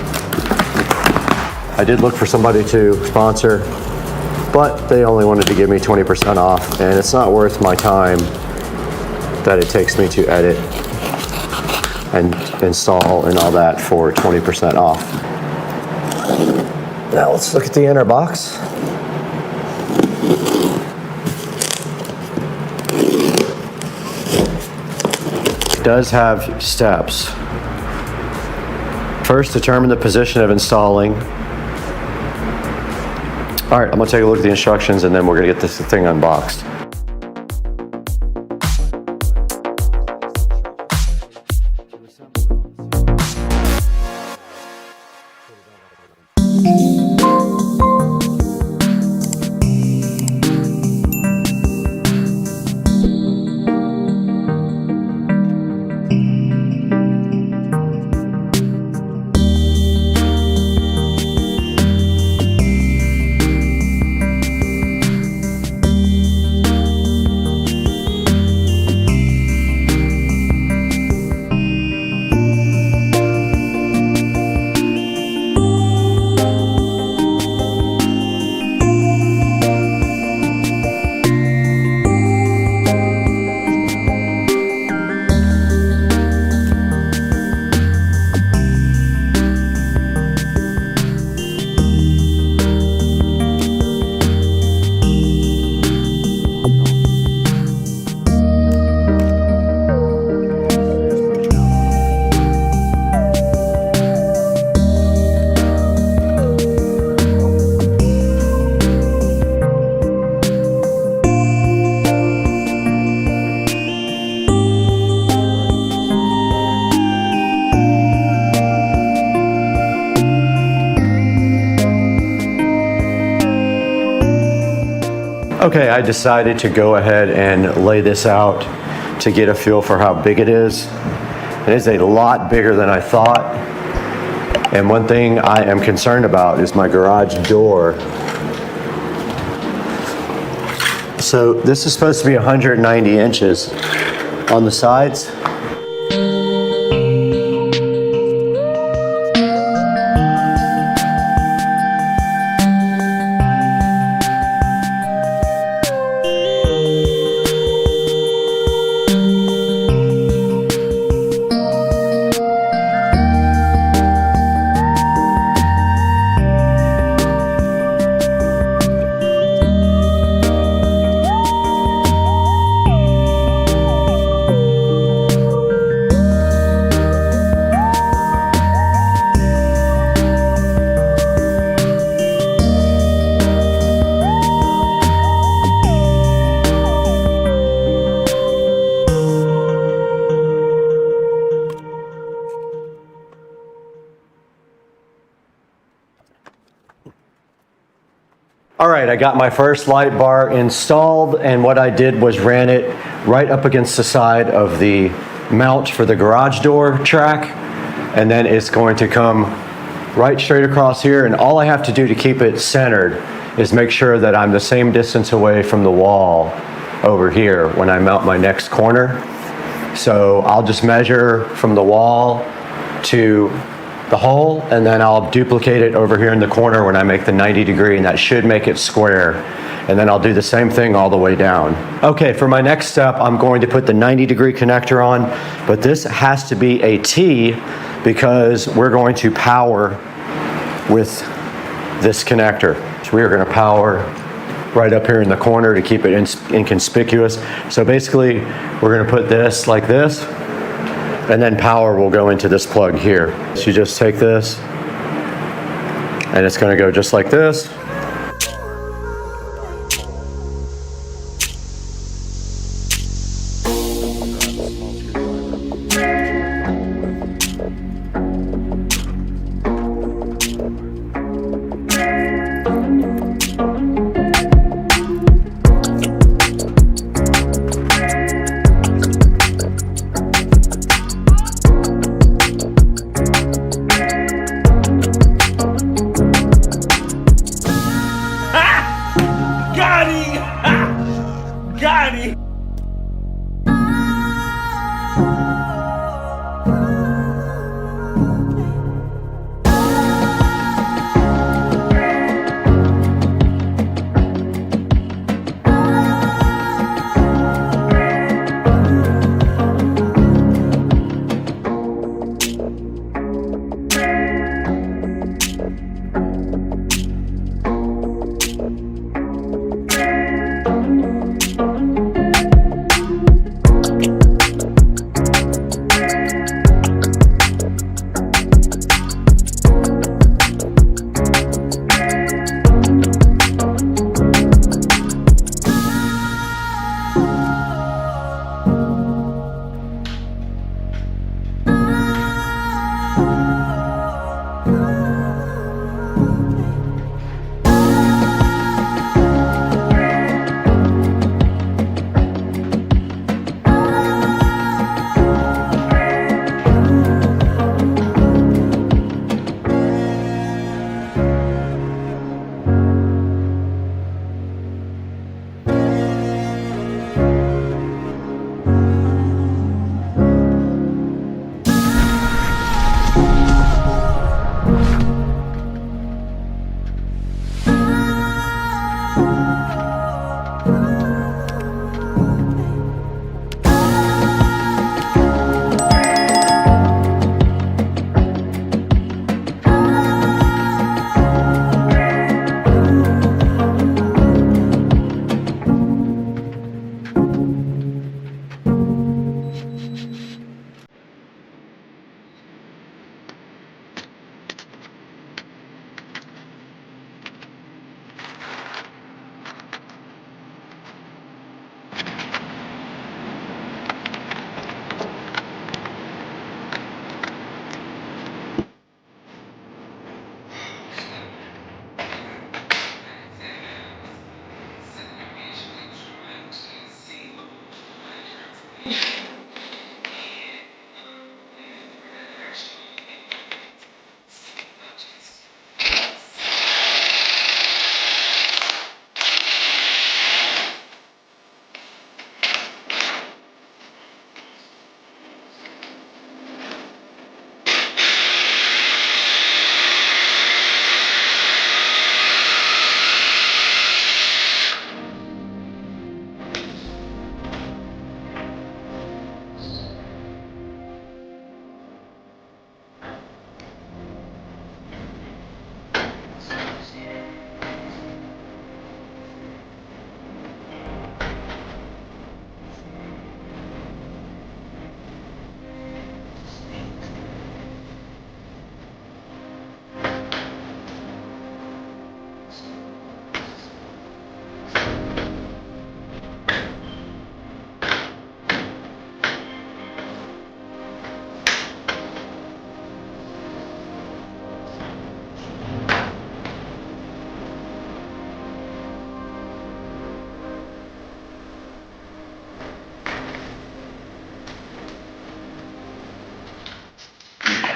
I did look for somebody to sponsor, but they only wanted to give me 20% off, and it's not worth my time that it takes me to edit and install and all that for 20% off. Now let's look at the inner box. It does have steps. First, determine the position of installing. All right, I'm gonna take a look at the instructions and then we're gonna get this thing unboxed. Okay, I decided to go ahead and lay this out to get a feel for how big it is. It is a lot bigger than I thought. And one thing I am concerned about is my garage door. So this is supposed to be 190 inches on the sides. All right, I got my first light bar installed, and what I did was ran it right up against the side of the mount for the garage door track, and then it's going to come right straight across here, and all I have to do to keep it centered is make sure that I'm the same distance away from the wall over here when I mount my next corner. So I'll just measure from the wall to the hole, and then I'll duplicate it over here in the corner when I make the 90 degree, and that should make it square. And then I'll do the same thing all the way down. Okay, for my next step, I'm going to put the 90 degree connector on, but this has to be a T because we're going to power with this connector. So we are gonna power right up here in the corner to keep it inconspicuous. So basically, we're gonna put this like this, and then power will go into this plug here. So you just take this, and it's gonna go just like this.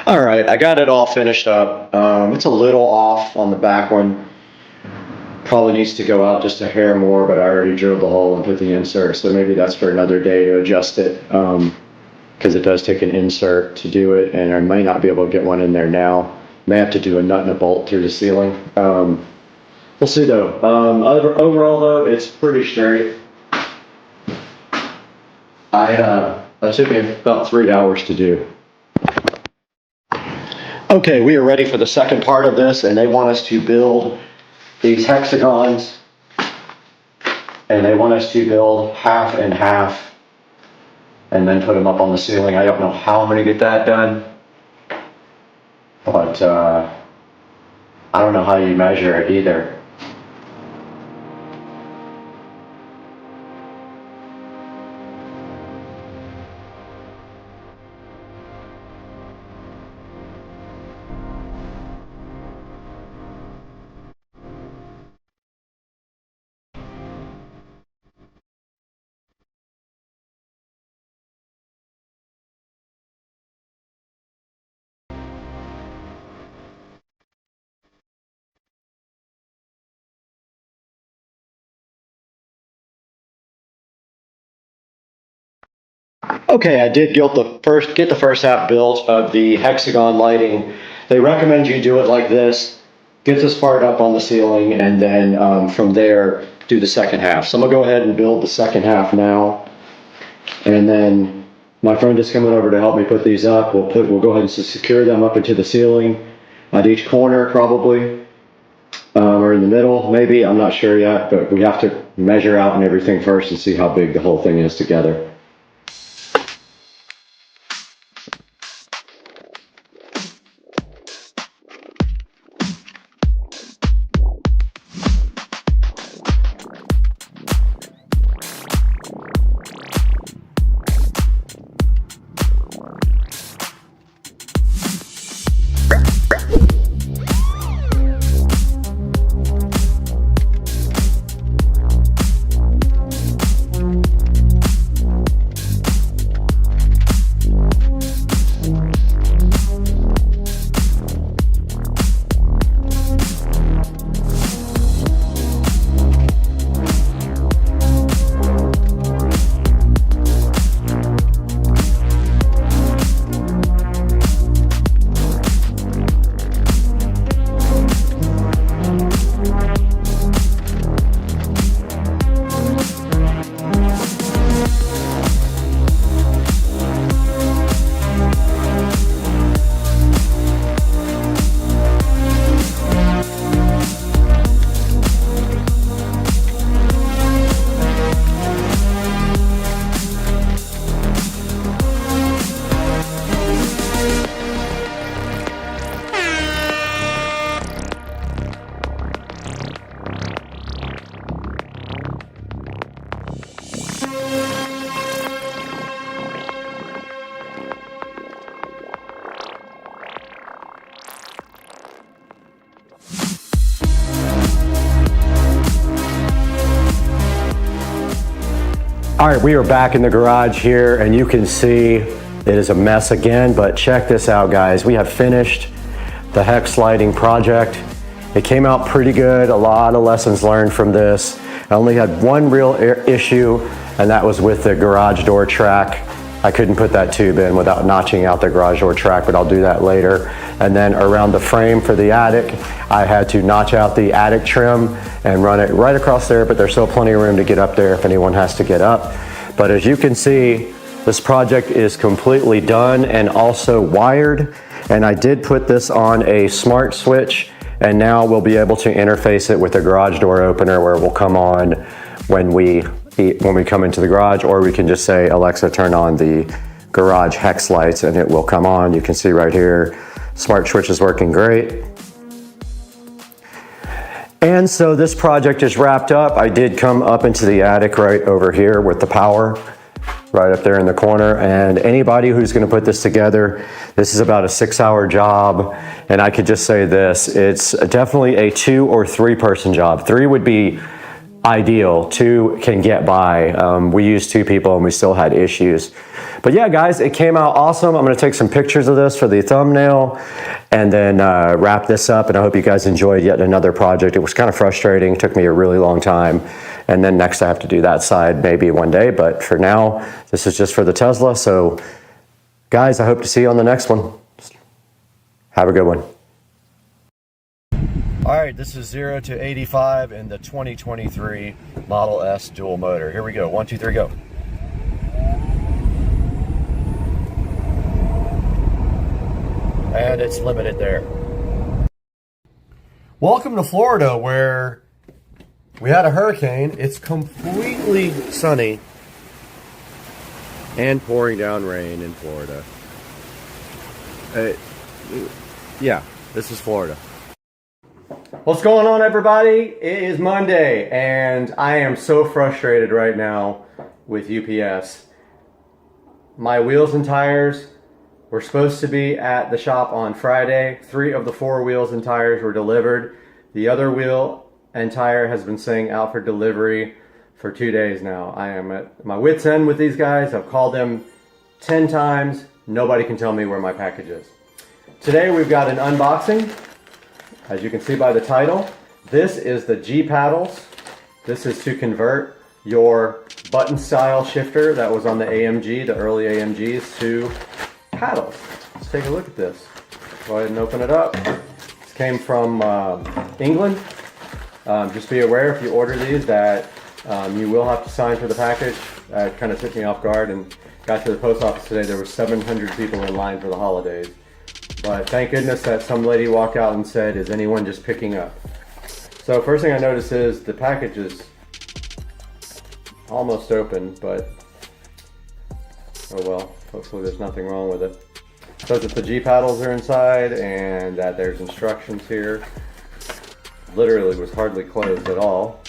All right, I got it all finished up. It's a little off on the back one. Probably needs to go out just a hair more, but I already drilled the hole and put the insert, so maybe that's for another day to adjust it, because it does take an insert to do it, and I might not be able to get one in there now. May have to do a nut and a bolt through the ceiling. We'll see though. Overall though, it's pretty straight. It took me about 3 hours to do. Okay, we are ready for the second part of this, and they want us to build these hexagons, and they want us to build half and half, and then put them up on the ceiling. I don't know how I'm going to get that done, but I don't know how you measure it either. Okay, I did get the first half built of the hexagon lighting. They recommend you do it like this. Get this part up on the ceiling, and then from there do the second half. So I'm gonna go ahead and build the second half now, and then my friend is coming over to help me put these up. We'll go ahead and secure them up into the ceiling at each corner probably, or in the middle maybe. I'm not sure yet, but we have to measure out and everything first and see how big the whole thing is together. All right, we are back in the garage here, and you can see it is a mess again, but check this out, guys. We have finished the hex lighting project. It came out pretty good, a lot of lessons learned from this. I only had one real issue, and that was with the garage door track. I couldn't put that tube in without notching out the garage door track, but I'll do that later. And then around the frame for the attic, I had to notch out the attic trim and run it right across there, but there's still plenty of room to get up there if anyone has to get up. But as you can see, this project is completely done and also wired. And I did put this on a smart switch, and now we'll be able to interface it with a garage door opener where it will come on when we come into the garage, or we can just say, Alexa, turn on the garage hex lights, and it will come on. You can see right here, smart switch is working great. And so this project is wrapped up. I did come up into the attic right over here with the power right up there in the corner. And anybody who's gonna put this together, this is about a 6-hour job. And I could just say this, it's definitely a 2 or 3 person job. 3 would be ideal, 2 can get by. We used 2 people and we still had issues. But yeah, guys, it came out awesome. I'm gonna take some pictures of this for the thumbnail and then wrap this up. And I hope you guys enjoyed yet another project. It was kind of frustrating, took me a really long time. And then next I have to do that side maybe one day, but for now, this is just for the Tesla. So guys, I hope to see you on the next one. Have a good one. All right, this is 0 to 85 in the 2023 Model S dual motor. Here we go, 1, 2, 3, go. And it's limited there. Welcome to Florida, where we had a hurricane. It's completely sunny and pouring down rain in Florida. Yeah, this is Florida. What's going on, everybody? It is Monday, and I am so frustrated right now with UPS. My wheels and tires were supposed to be at the shop on Friday. 3 of the 4 wheels and tires were delivered. The other wheel and tire has been saying out for delivery for 2 days now. I am at my wit's end with these guys. I've called them 10 times. Nobody can tell me where my package is. Today we've got an unboxing. As you can see by the title, this is the G paddles. This is to convert your button style shifter that was on the AMG, the early AMGs, to paddles. Let's take a look at this. Go ahead and open it up. This came from England. Just be aware if you order these that you will have to sign for the package. It kind of took me off guard, and got to the post office today. There were 700 people in line for the holidays. But thank goodness that some lady walked out and said, is anyone just picking up? So first thing I noticed is the package is almost open, but oh well, hopefully there's nothing wrong with it. It says that the G paddles are inside and that there's instructions here. Literally was hardly closed at all.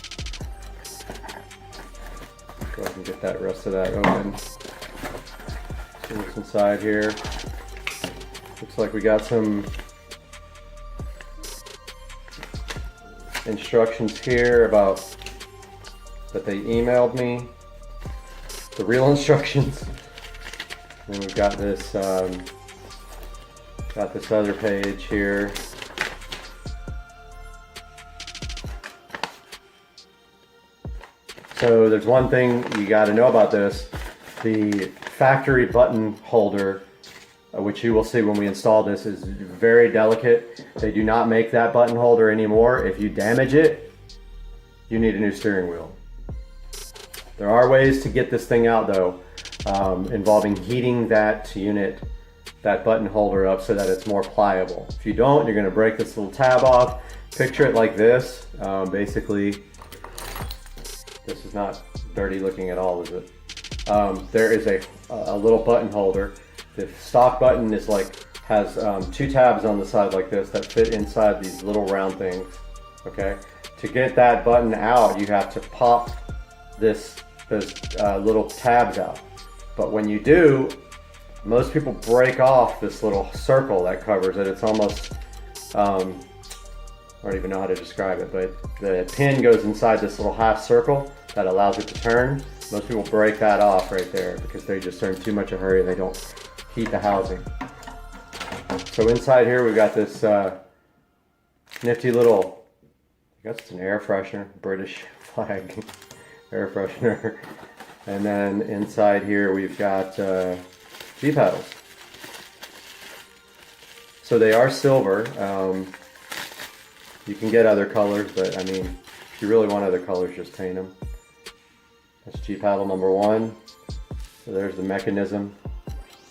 Go ahead and get that rest of that open. See what's inside here. Looks like we got some instructions here about that they emailed me, the real instructions. And we've got this other page here. So there's one thing you got to know about this. The factory button holder, which you will see when we install this, is very delicate. They do not make that button holder anymore. If you damage it, you need a new steering wheel. There are ways to get this thing out though, involving heating that unit, that button holder up so that it's more pliable. If you don't, you're gonna break this little tab off. Picture it like this. Basically, this is not dirty looking at all, is it? There is a little button holder. The stock button is has 2 tabs on the side like this that fit inside these little round things. Okay, to get that button out, you have to pop those little tabs out. But when you do, most people break off this little circle that covers it. It's almost I don't even know how to describe it, but the pin goes inside this little half circle that allows it to turn. Most people break that off right there because they just are in too much of a hurry and they don't heat the housing. So inside here we've got this nifty little, I guess it's an air freshener, British flag air freshener. And then inside here we've got G paddles. So they are silver. You can get other colors, but I mean, if you really want other colors, just paint them. That's G paddle number 1. So there's the mechanism.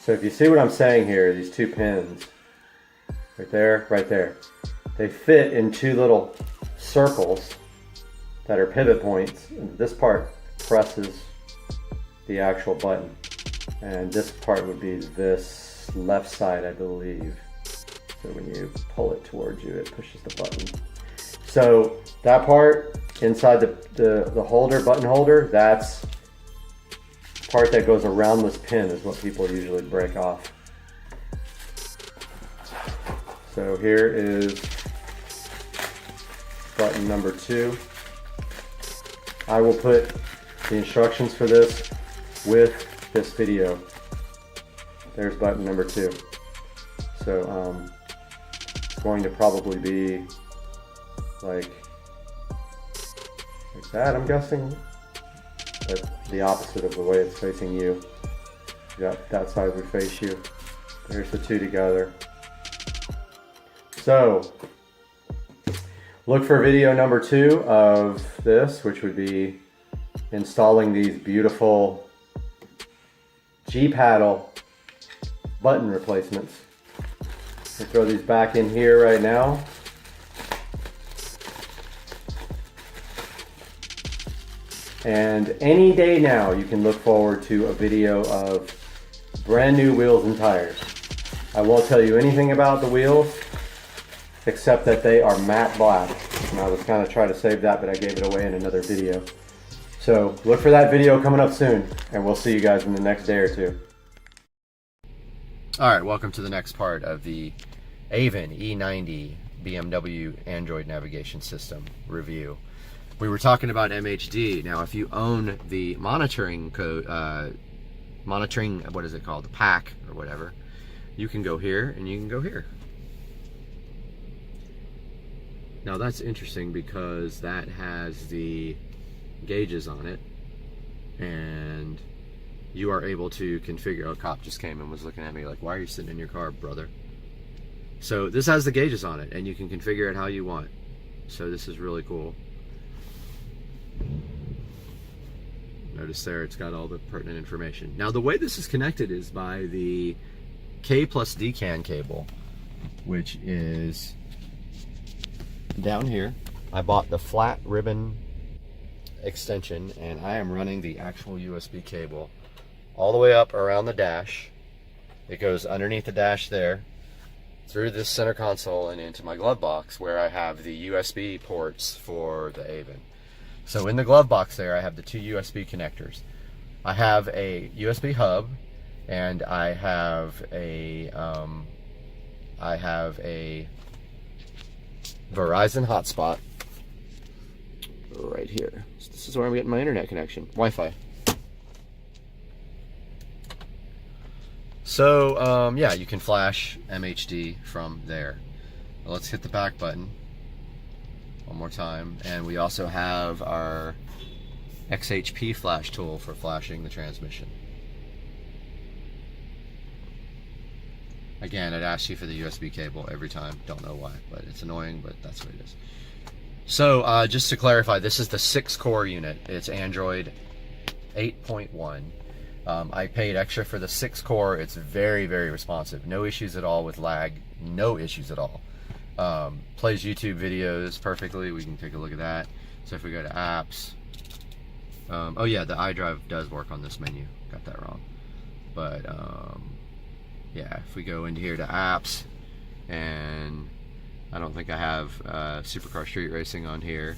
So if you see what I'm saying here, these two pins, right there, they fit in two little circles that are pivot points. And this part presses the actual button. And this part would be this left side, I believe. So when you pull it towards you, it pushes the button. So that part inside the holder, button holder, that's the part that goes around this pin is what people usually break off. So here is button number 2. I will put the instructions for this with this video. There's button number 2. So it's going to probably be like that, I'm guessing, but the opposite of the way it's facing you. That side would face you. There's the two together. So look for video number 2 of this, which would be installing these beautiful G-paddle button replacements. I'll throw these back in here right now. And any day now you can look forward to a video of brand new wheels and tires. I won't tell you anything about the wheels except that they are matte black. And I was kind of trying to save that, but I gave it away in another video. So look for that video coming up soon, and we'll see you guys in the next day or two. Alright, welcome to the next part of the Avon E90 BMW Android navigation system review. We were talking about MHD. Now, if you own the monitoring code, what is it called? The pack or whatever, you can go here and you can go here. Now that's interesting because that has the gauges on it, and you are able to configure. Oh, a cop just came and was looking at me like, why are you sitting in your car, brother? So this has the gauges on it, and you can configure it how you want. So this is really cool. Notice there it's got all the pertinent information. Now the way this is connected is by the K plus D CAN cable, which is down here. I bought the flat ribbon extension, and I am running the actual USB cable all the way up around the dash. It goes underneath the dash there, through this center console and into my glove box where I have the USB ports for the Avon. So in the glove box there, I have the two USB connectors. I have a USB hub, and I have a Verizon hotspot right here. So this is where I'm getting my internet connection, Wi-Fi. So yeah, you can flash MHD from there. Well, let's hit the back button one more time, and we also have our XHP flash tool for flashing the transmission. Again, it asks you for the USB cable every time. Don't know why, but it's annoying, but that's what it is. So just to clarify, this is the 6-core unit. It's Android 8.1. I paid extra for the 6-core. It's very, very responsive. No issues at all with lag. No issues at all. Plays YouTube videos perfectly. We can take a look at that. So if we go to apps, oh yeah, the iDrive does work on this menu. Got that wrong. But yeah, if we go into here to apps, and I don't think I have Supercar Street Racing on here.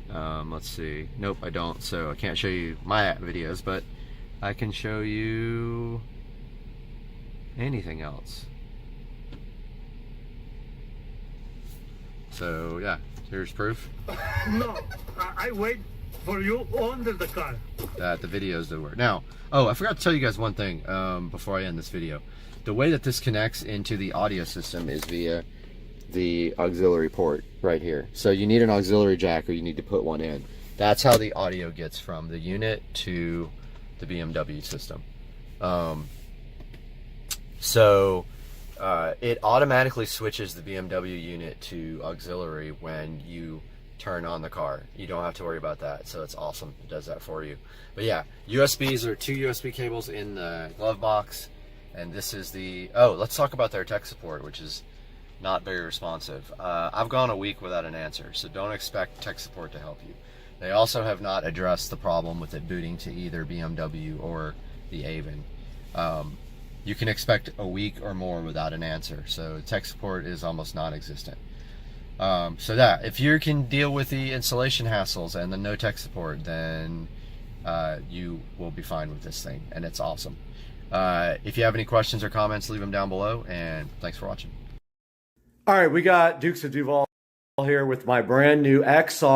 Let's see. Nope, I don't. So I can't show you my app videos, but I can show you anything else. So yeah, here's proof No, I wait for you under the car. that the videos do work. Now, oh, I forgot to tell you guys one thing before I end this video. The way that this connects into the audio system is via the auxiliary port right here. So you need an auxiliary jack, or you need to put one in. That's how the audio gets from the unit to the BMW system. It automatically switches the BMW unit to auxiliary when you turn on the car. You don't have to worry about that, so it's awesome. It does that for you. But yeah, USBs are 2 USB cables in the glove box, and this is the, oh, let's talk about their tech support, which is not very responsive. I've gone a week without an answer, so don't expect tech support to help you. They also have not addressed the problem with it booting to either BMW or the Avon. You can expect a week or more without an answer, so tech support is almost non-existent. So that, if you can deal with the installation hassles and the no tech support, then you will be fine with this thing, and it's awesome. If you have any questions or comments, leave them down below, and thanks for watching. All right, we got Dukes of Duval here with my brand new XR